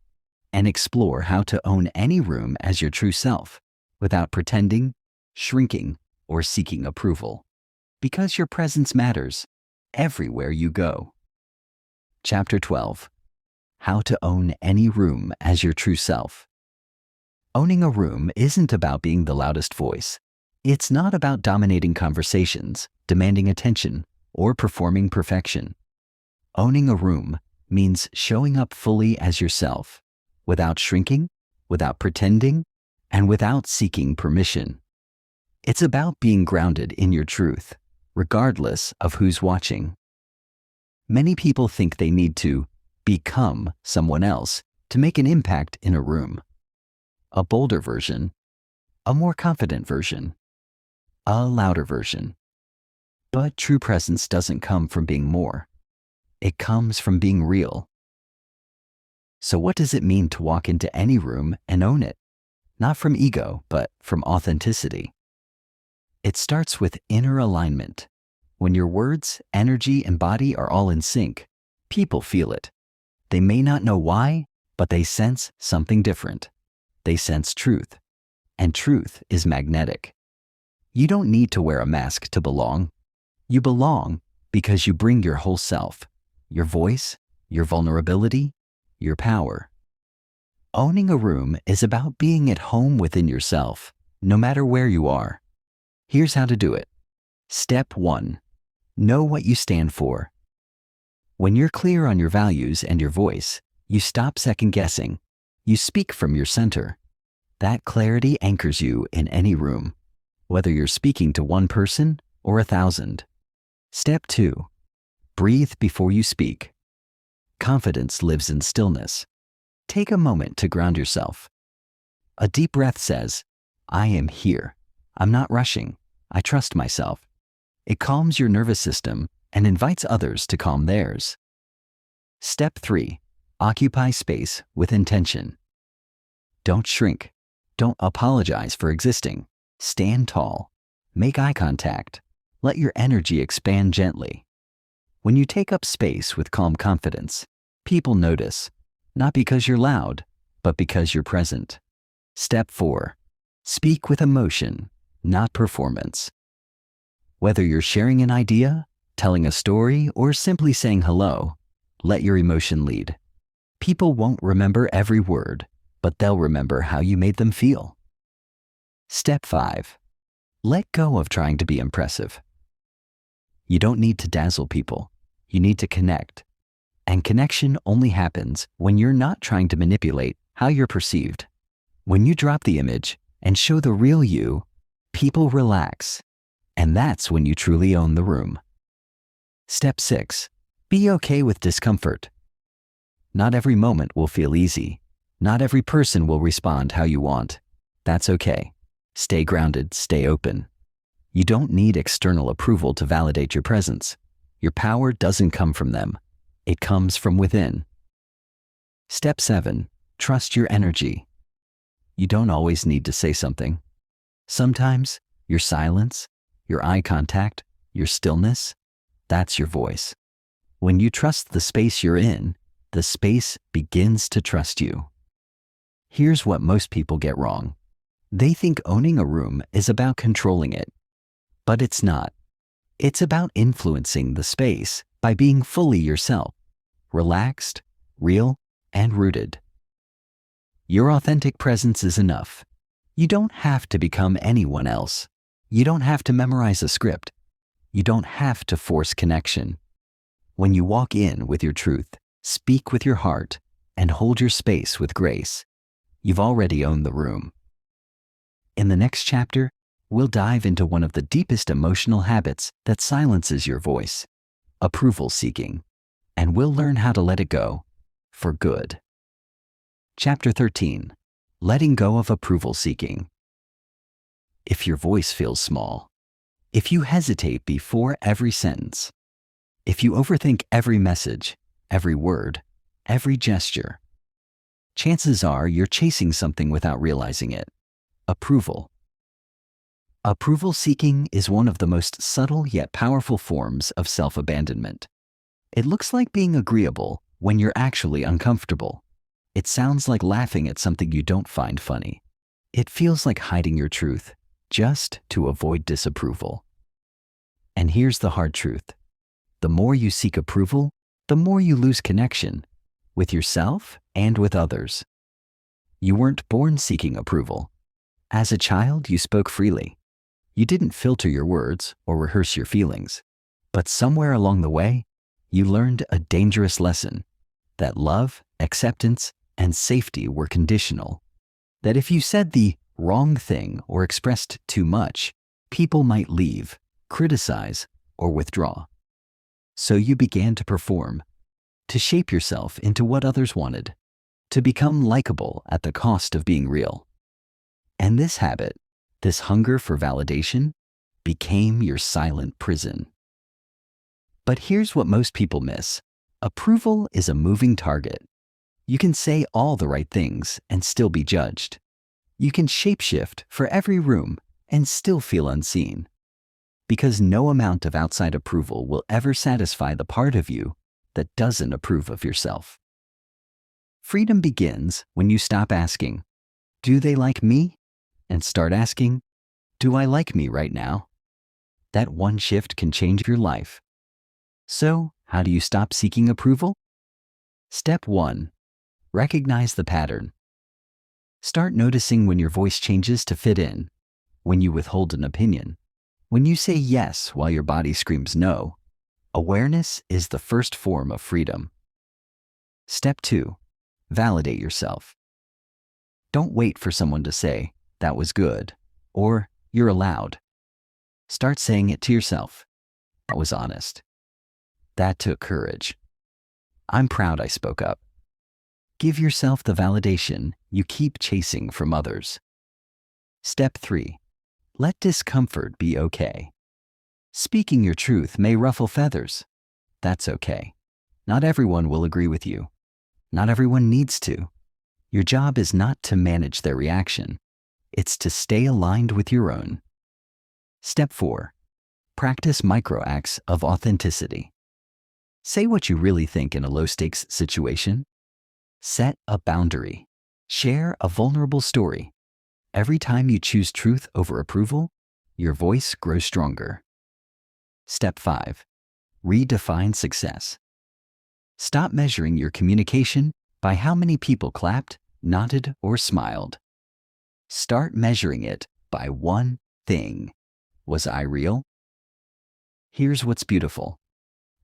and explore how to own any room as your true self without pretending, shrinking, or seeking approval. Because your presence matters everywhere you go. Chapter 12. How to own any room as your true self. Owning a room isn't about being the loudest voice. It's not about dominating conversations, demanding attention, or performing perfection. Owning a room means showing up fully as yourself, without shrinking, without pretending, and without seeking permission. It's about being grounded in your truth, regardless of who's watching. Many people think they need to become someone else to make an impact in a room. A bolder version, a more confident version, a louder version. But true presence doesn't come from being more. It comes from being real. So what does it mean to walk into any room and own it? Not from ego, but from authenticity. It starts with inner alignment. When your words, energy, and body are all in sync, people feel it. They may not know why, but they sense something different. They sense truth. And truth is magnetic. You don't need to wear a mask to belong. You belong because you bring your whole self, your voice, your vulnerability, your power. Owning a room is about being at home within yourself, no matter where you are. Here's how to do it. Step 1. Know what you stand for. When you're clear on your values and your voice, you stop second-guessing. You speak from your center. That clarity anchors you in any room, whether you're speaking to one person or 1,000. Step 2. Breathe before you speak. Confidence lives in stillness. Take a moment to ground yourself. A deep breath says, I am here. I'm not rushing. I trust myself. It calms your nervous system and invites others to calm theirs. Step 3. Occupy space with intention. Don't shrink. Don't apologize for existing. Stand tall. Make eye contact. Let your energy expand gently. When you take up space with calm confidence, people notice, not because you're loud, but because you're present. Step 4. Speak with emotion, not performance. Whether you're sharing an idea, telling a story, or simply saying hello, let your emotion lead. People won't remember every word, but they'll remember how you made them feel. Step 5. Let go of trying to be impressive. You don't need to dazzle people. You need to connect. And connection only happens when you're not trying to manipulate how you're perceived. When you drop the image and show the real you, people relax. And that's when you truly own the room. Step 6. Be okay with discomfort. Not every moment will feel easy. Not every person will respond how you want. That's okay. Stay grounded, stay open. You don't need external approval to validate your presence. Your power doesn't come from them. It comes from within. Step 7. Trust your energy. You don't always need to say something. Sometimes your silence, your eye contact, your stillness, that's your voice. When you trust the space you're in, the space begins to trust you. Here's what most people get wrong. They think owning a room is about controlling it. But it's not. It's about influencing the space by being fully yourself, relaxed, real, and rooted. Your authentic presence is enough. You don't have to become anyone else. You don't have to memorize a script. You don't have to force connection. When you walk in with your truth, speak with your heart, and hold your space with grace, you've already owned the room. In the next chapter, we'll dive into one of the deepest emotional habits that silences your voice, approval seeking, and we'll learn how to let it go for good. Chapter 13. Letting go of approval seeking. If your voice feels small, if you hesitate before every sentence, if you overthink every message, every word, every gesture, chances are you're chasing something without realizing it. Approval. Approval seeking is one of the most subtle yet powerful forms of self-abandonment. It looks like being agreeable when you're actually uncomfortable. It sounds like laughing at something you don't find funny. It feels like hiding your truth just to avoid disapproval. And here's the hard truth. The more you seek approval, the more you lose connection with yourself and with others. You weren't born seeking approval. As a child, you spoke freely. You didn't filter your words or rehearse your feelings. But somewhere along the way, you learned a dangerous lesson: that love, acceptance, and safety were conditional. That if you said the wrong thing or expressed too much, people might leave, criticize, or withdraw. So you began to perform, to shape yourself into what others wanted, to become likable at the cost of being real. And this habit, this hunger for validation, became your silent prison. But here's what most people miss. Approval is a moving target. You can say all the right things and still be judged. You can shapeshift for every room and still feel unseen. Because no amount of outside approval will ever satisfy the part of you that doesn't approve of yourself. Freedom begins when you stop asking, "Do they like me?" and start asking, "Do I like me right now?" That one shift can change your life. So, how do you stop seeking approval? Step 1. Recognize the pattern. Start noticing when your voice changes to fit in, when you withhold an opinion, when you say yes while your body screams no. Awareness is the first form of freedom. Step 2. Validate yourself. Don't wait for someone to say, "That was good," or "You're allowed." Start saying it to yourself. "That was honest. That took courage. I'm proud I spoke up." Give yourself the validation you keep chasing from others. Step 3. Let discomfort be okay. Speaking your truth may ruffle feathers. That's okay. Not everyone will agree with you. Not everyone needs to. Your job is not to manage their reaction. It's to stay aligned with your own. Step 4. Practice micro acts of authenticity. Say what you really think in a low-stakes situation. Set a boundary. Share a vulnerable story. Every time you choose truth over approval, your voice grows stronger. Step 5. Redefine success. Stop measuring your communication by how many people clapped, nodded, or smiled. Start measuring it by one thing. Was I real? Here's what's beautiful.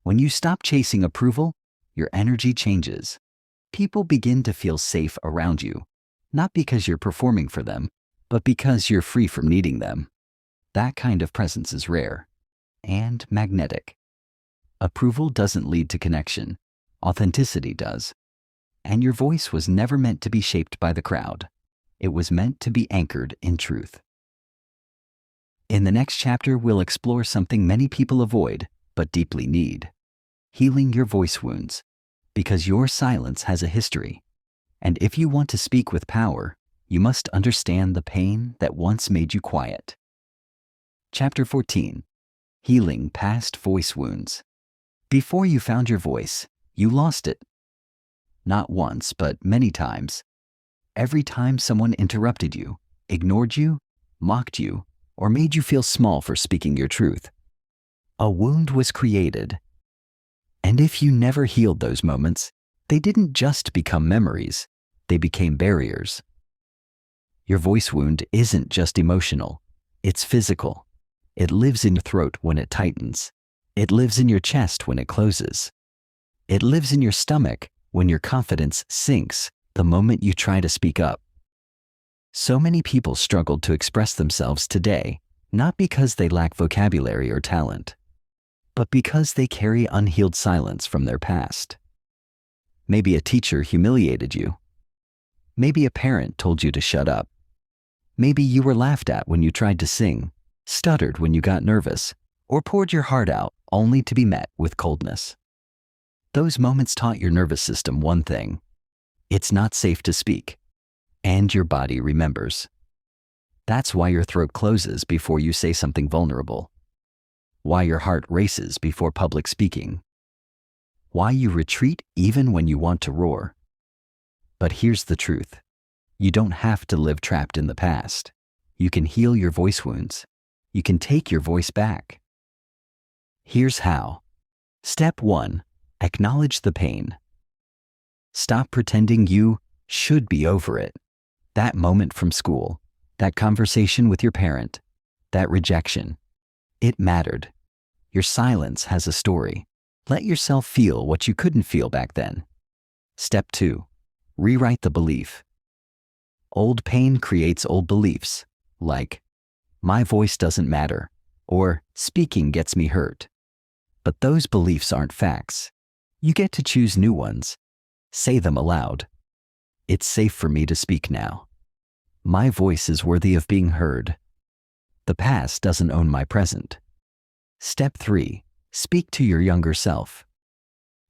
When you stop chasing approval, your energy changes. People begin to feel safe around you, not because you're performing for them, but because you're free from needing them. That kind of presence is rare and magnetic. Approval doesn't lead to connection. Authenticity does. And your voice was never meant to be shaped by the crowd. It was meant to be anchored in truth. In the next chapter, we'll explore something many people avoid but deeply need: healing your voice wounds. Because your silence has a history. And if you want to speak with power, you must understand the pain that once made you quiet. Chapter 14. Healing past voice wounds. Before you found your voice, you lost it. Not once, but many times. Every time someone interrupted you, ignored you, mocked you, or made you feel small for speaking your truth. A wound was created. And if you never healed those moments, they didn't just become memories, they became barriers. Your voice wound isn't just emotional, it's physical. It lives in your throat when it tightens. It lives in your chest when it closes. It lives in your stomach when your confidence sinks the moment you try to speak up. So many people struggle to express themselves today, not because they lack vocabulary or talent, but because they carry unhealed silence from their past. Maybe a teacher humiliated you. Maybe a parent told you to shut up. Maybe you were laughed at when you tried to sing, stuttered when you got nervous, or poured your heart out only to be met with coldness. Those moments taught your nervous system one thing: it's not safe to speak, and your body remembers. That's why your throat closes before you say something vulnerable, why your heart races before public speaking, why you retreat even when you want to roar. But here's the truth: you don't have to live trapped in the past. You can heal your voice wounds. You can take your voice back. Here's how. Step 1. Acknowledge the pain. Stop pretending you should be over it. That moment from school, that conversation with your parent, that rejection, it mattered. Your silence has a story. Let yourself feel what you couldn't feel back then. Step 2. Rewrite the belief. Old pain creates old beliefs, like, my voice doesn't matter, or speaking gets me hurt. But those beliefs aren't facts. You get to choose new ones. Say them aloud. It's safe for me to speak now. My voice is worthy of being heard. The past doesn't own my present. Step 3. Speak to your younger self.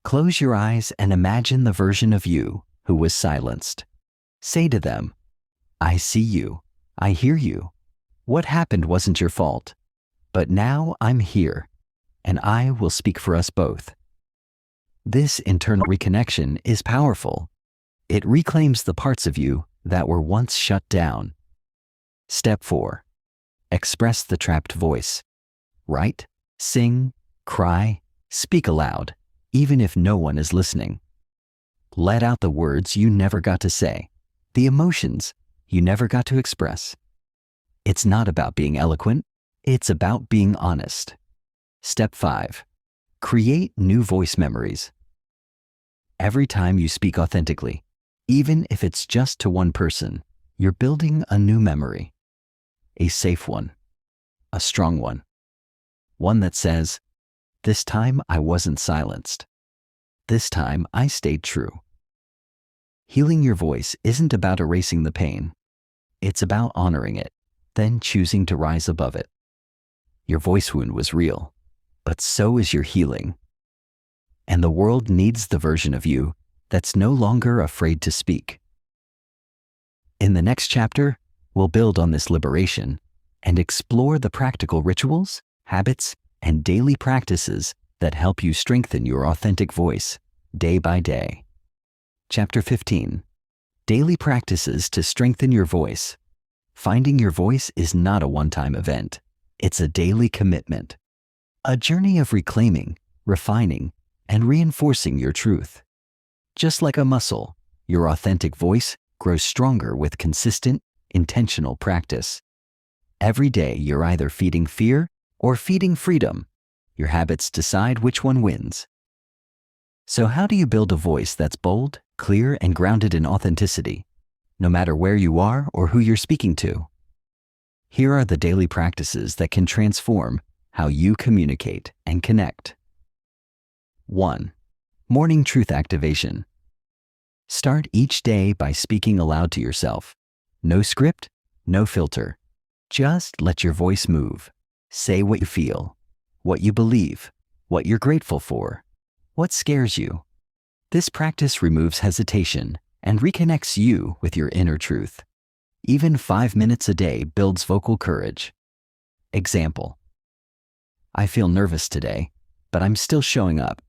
Close your eyes and imagine the version of you who was silenced. Say to them, I see you. I hear you. What happened wasn't your fault. But now I'm here, and I will speak for us both. This internal reconnection is powerful. It reclaims the parts of you that were once shut down. Step 4. Express the trapped voice. Write, sing, cry, speak aloud, even if no one is listening. Let out the words you never got to say, the emotions you never got to express. It's not about being eloquent, it's about being honest. Step 5. Create new voice memories. Every time you speak authentically, even if it's just to one person, you're building a new memory. A safe one, a strong one. One that says, this time I wasn't silenced. This time I stayed true. Healing your voice isn't about erasing the pain. It's about honoring it, then choosing to rise above it. Your voice wound was real, but so is your healing. And the world needs the version of you that's no longer afraid to speak. In the next chapter, we'll build on this liberation and explore the practical rituals, habits, and daily practices that help you strengthen your authentic voice day by day. Chapter 15. Daily practices to strengthen your voice. Finding your voice is not a one-time event. It's a daily commitment. A journey of reclaiming, refining, and reinforcing your truth. Just like a muscle, your authentic voice grows stronger with consistent, intentional practice. Every day you're either feeding fear or feeding freedom. Your habits decide which one wins. So how do you build a voice that's bold, clear, and grounded in authenticity, no matter where you are or who you're speaking to? Here are the daily practices that can transform how you communicate and connect. 1. Morning truth activation. Start each day by speaking aloud to yourself. No script, no filter. Just let your voice move. Say what you feel, what you believe, what you're grateful for, what scares you. This practice removes hesitation and reconnects you with your inner truth. Even 5 minutes a day builds vocal courage. Example: I feel nervous today, but I'm still showing up.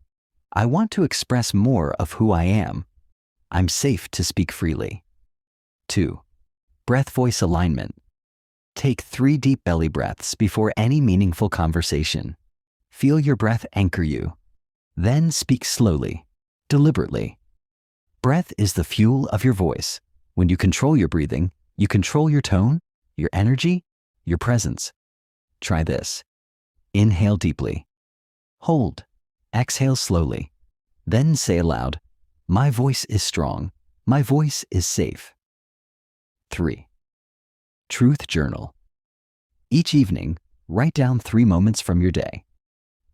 I want to express more of who I am. I'm safe to speak freely. 2. Breath-voice alignment. Take 3 deep belly breaths before any meaningful conversation. Feel your breath anchor you. Then speak slowly, deliberately. Breath is the fuel of your voice. When you control your breathing, you control your tone, your energy, your presence. Try this. Inhale deeply. Hold. Exhale slowly. Then say aloud, "My voice is strong. My voice is safe." 3. Truth journal. Each evening, write down 3 moments from your day.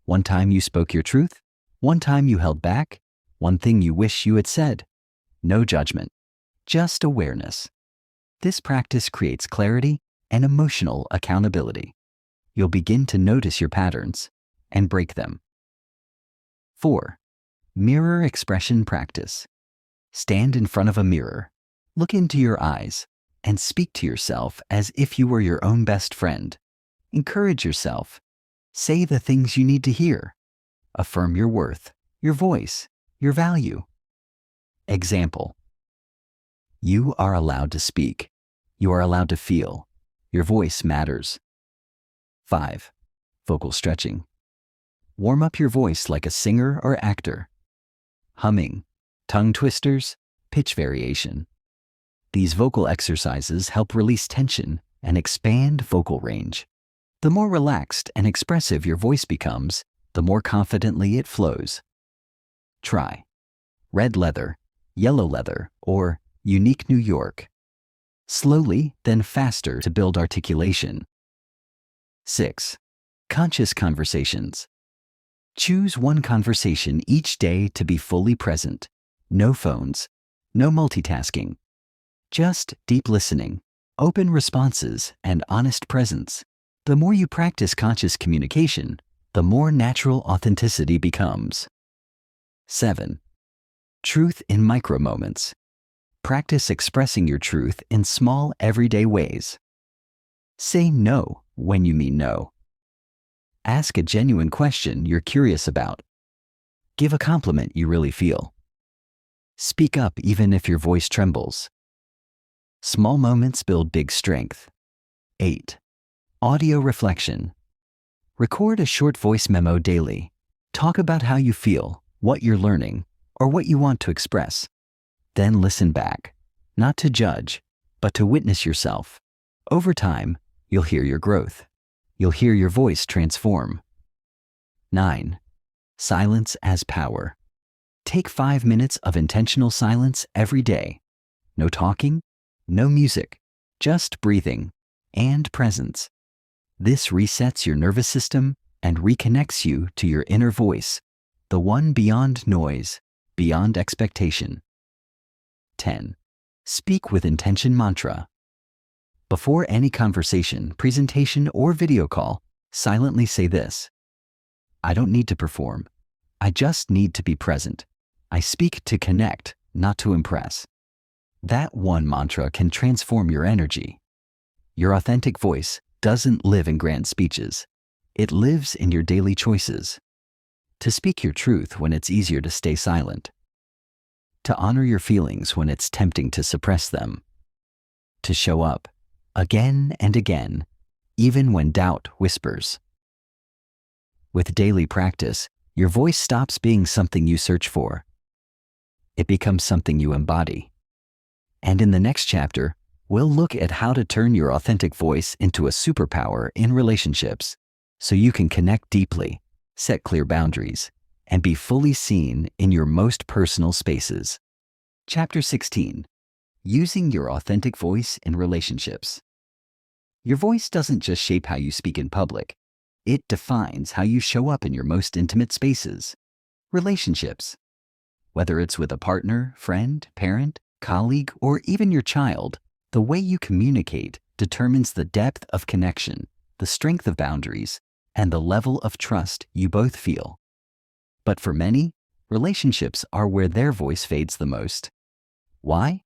One time you spoke your truth, one time you held back, one thing you wish you had said. No judgment, just awareness. This practice creates clarity and emotional accountability. You'll begin to notice your patterns and break them. 4. Mirror expression practice. Stand in front of a mirror, look into your eyes, and speak to yourself as if you were your own best friend. Encourage yourself. Say the things you need to hear. Affirm your worth, your voice, your value. Example. You are allowed to speak. You are allowed to feel. Your voice matters. 5. Vocal stretching. Warm up your voice like a singer or actor. Humming, tongue twisters, pitch variation. These vocal exercises help release tension and expand vocal range. The more relaxed and expressive your voice becomes, the more confidently it flows. Try red leather, yellow leather, or unique New York. Slowly, then faster to build articulation. 6. Conscious conversations. Choose one conversation each day to be fully present. No phones, no multitasking. Just deep listening, open responses, and honest presence. The more you practice conscious communication, the more natural authenticity becomes. 7. Truth in micro moments. Practice expressing your truth in small, everyday ways. Say no when you mean no. Ask a genuine question you're curious about. Give a compliment you really feel. Speak up even if your voice trembles. Small moments build big strength. 8. Audio reflection. Record a short voice memo daily. Talk about how you feel, what you're learning, or what you want to express. Then listen back, not to judge, but to witness yourself. Over time, you'll hear your growth. You'll hear your voice transform. 9. Silence as power. Take 5 minutes of intentional silence every day. No talking, no music, just breathing and presence. This resets your nervous system and reconnects you to your inner voice, the one beyond noise, beyond expectation. 10. Speak with intention mantra. Before any conversation, presentation, or video call, silently say this: I don't need to perform. I just need to be present. I speak to connect, not to impress. That one mantra can transform your energy. Your authentic voice doesn't live in grand speeches. It lives in your daily choices. To speak your truth when it's easier to stay silent. To honor your feelings when it's tempting to suppress them. To show up again and again, even when doubt whispers. With daily practice, your voice stops being something you search for. It becomes something you embody. And in the next chapter, we'll look at how to turn your authentic voice into a superpower in relationships, so you can connect deeply, set clear boundaries, and be fully seen in your most personal spaces. Chapter 16. Using your authentic voice in relationships. Your voice doesn't just shape how you speak in public. It defines how you show up in your most intimate spaces. Relationships. Whether it's with a partner, friend, parent, colleague, or even your child, the way you communicate determines the depth of connection, the strength of boundaries, and the level of trust you both feel. But for many, relationships are where their voice fades the most. Why?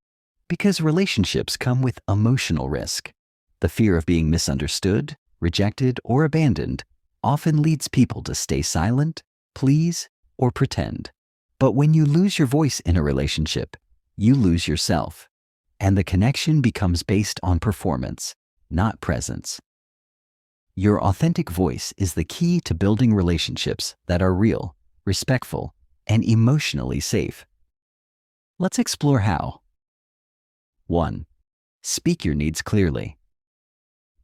Because relationships come with emotional risk. The fear of being misunderstood, rejected, or abandoned often leads people to stay silent, please, or pretend. But when you lose your voice in a relationship, you lose yourself, and the connection becomes based on performance not presence. Your authentic voice is the key to building relationships that are real, respectful, and emotionally safe. Let's explore how. 1. Speak your needs clearly.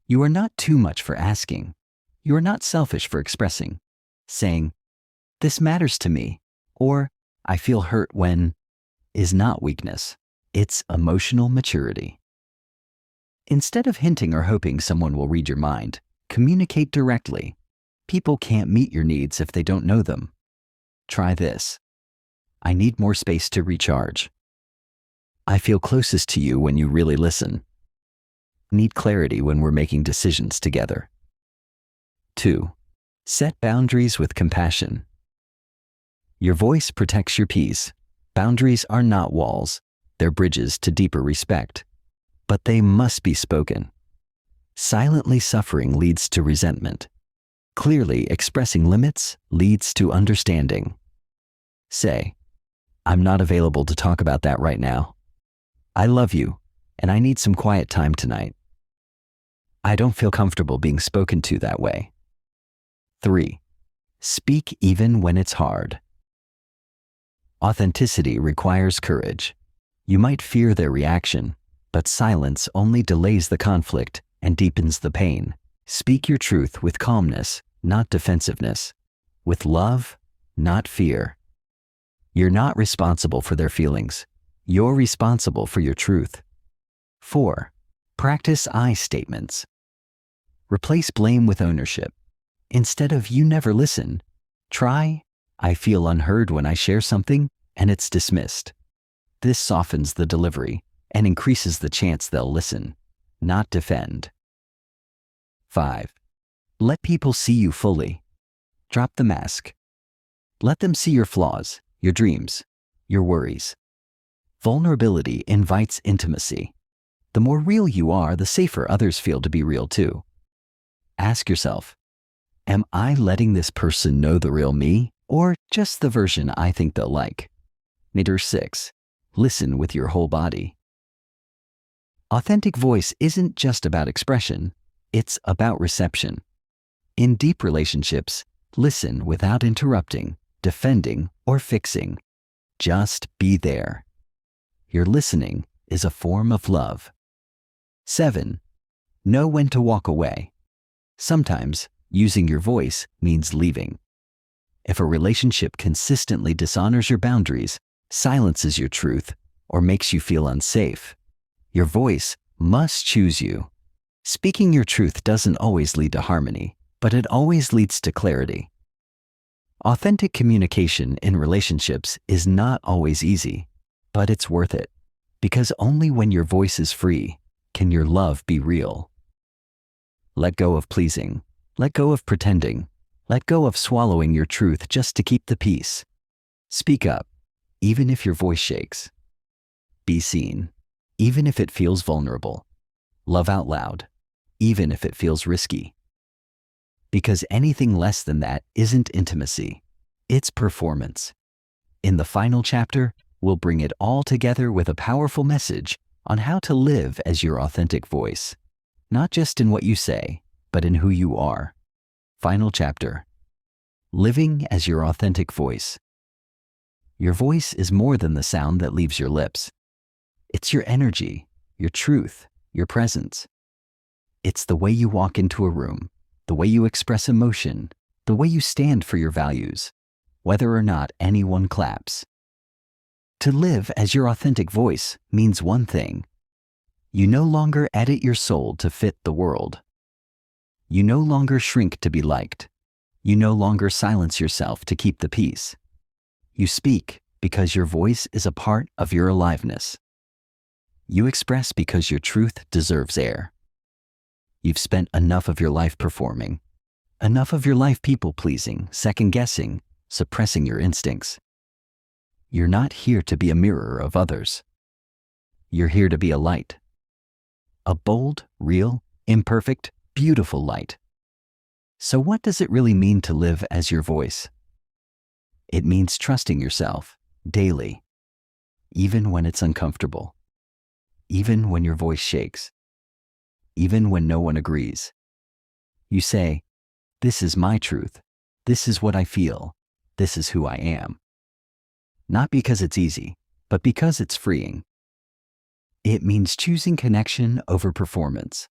You are not too much for asking. You are not selfish for expressing. Saying, "This matters to me," or "I feel hurt when," is not weakness. It's emotional maturity. Instead of hinting or hoping someone will read your mind, communicate directly. People can't meet your needs if they don't know them. Try this. "I need more space to recharge." "I feel closest to you when you really listen." "Need clarity when we're making decisions together." 2. Set boundaries with compassion. Your voice protects your peace. Boundaries are not walls. They're bridges to deeper respect. But they must be spoken. Silently suffering leads to resentment. Clearly expressing limits leads to understanding. Say, "I'm not available to talk about that right now. I love you, and I need some quiet time tonight. I don't feel comfortable being spoken to that way." 3. Speak even when it's hard. Authenticity requires courage. You might fear their reaction, but silence only delays the conflict and deepens the pain. Speak your truth with calmness, not defensiveness. With love, not fear. You're not responsible for their feelings. You're responsible for your truth. 4. Practice I statements. Replace blame with ownership. Instead of "you never listen," try "I feel unheard when I share something," and it's dismissed. This softens the delivery and increases the chance they'll listen, not defend. 5. Let people see you fully. Drop the mask. Let them see your flaws, your dreams, your worries. Vulnerability invites intimacy. The more real you are, the safer others feel to be real too. Ask yourself, am I letting this person know the real me, or just the version I think they'll like? 6. Listen with your whole body. Authentic voice isn't just about expression, it's about reception. In deep relationships, listen without interrupting, defending, or fixing. Just be there. Your listening is a form of love. 7. Know when to walk away. Sometimes, using your voice means leaving. If a relationship consistently dishonors your boundaries, silences your truth, or makes you feel unsafe, your voice must choose you. Speaking your truth doesn't always lead to harmony, but it always leads to clarity. Authentic communication in relationships is not always easy, but it's worth it, because only when your voice is free can your love be real. Let go of pleasing. Let go of pretending. Let go of swallowing your truth just to keep the peace. Speak up, even if your voice shakes. Be seen, even if it feels vulnerable. Love out loud, even if it feels risky. Because anything less than that isn't intimacy, it's performance. In the final chapter, we'll bring it all together with a powerful message on how to live as your authentic voice, not just in what you say, but in who you are. Final chapter. Living as your authentic voice. Your voice is more than the sound that leaves your lips. It's your energy, your truth, your presence. It's the way you walk into a room, the way you express emotion, the way you stand for your values, whether or not anyone claps. To live as your authentic voice means one thing. You no longer edit your soul to fit the world. You no longer shrink to be liked. You no longer silence yourself to keep the peace. You speak because your voice is a part of your aliveness. You express because your truth deserves air. You've spent enough of your life performing, enough of your life people-pleasing, second-guessing, suppressing your instincts. You're not here to be a mirror of others. You're here to be a light. A bold, real, imperfect, beautiful light. So what does it really mean to live as your voice? It means trusting yourself daily, even when it's uncomfortable, even when your voice shakes, even when no one agrees. You say, "This is my truth. This is what I feel. This is who I am." Not because it's easy, but because it's freeing. It means choosing connection over performance.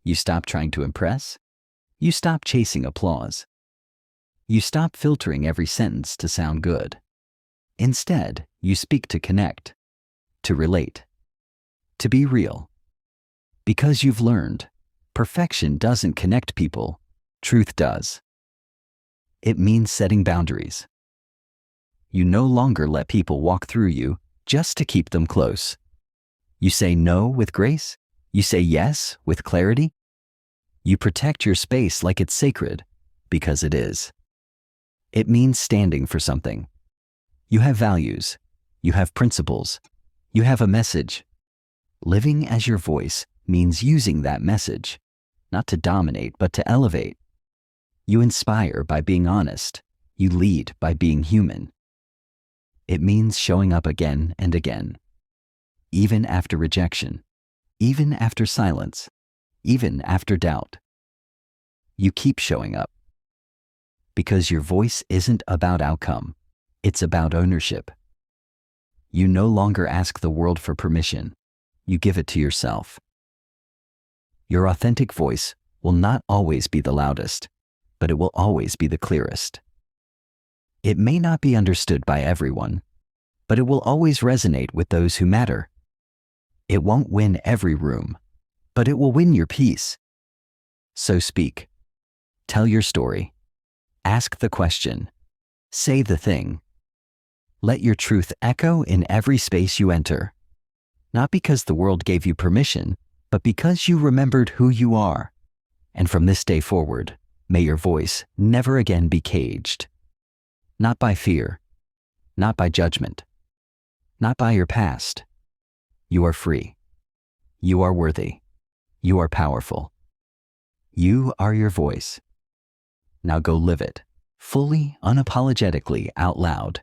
You stop trying to impress. You stop chasing applause. You stop filtering every sentence to sound good. Instead, you speak to connect, to relate, to be real. Because you've learned, perfection doesn't connect people, truth does. It means setting boundaries. You no longer let people walk through you just to keep them close. You say no with grace. You say yes with clarity. You protect your space like it's sacred, because it is. It means standing for something. You have values. You have principles. You have a message. Living as your voice means using that message, not to dominate, but to elevate. You inspire by being honest. You lead by being human. It means showing up again and again, even after rejection, even after silence, even after doubt. You keep showing up because your voice isn't about outcome. It's about ownership. You no longer ask the world for permission. You give it to yourself. Your authentic voice will not always be the loudest, but it will always be the clearest. It may not be understood by everyone, but it will always resonate with those who matter. It won't win every room, but it will win your peace. So speak. Tell your story. Ask the question. Say the thing. Let your truth echo in every space you enter. Not because the world gave you permission, but because you remembered who you are. And from this day forward, may your voice never again be caged. Not by fear, not by judgment, not by your past. You are free. You are worthy. You are powerful. You are your voice. Now go live it, fully, unapologetically, out loud.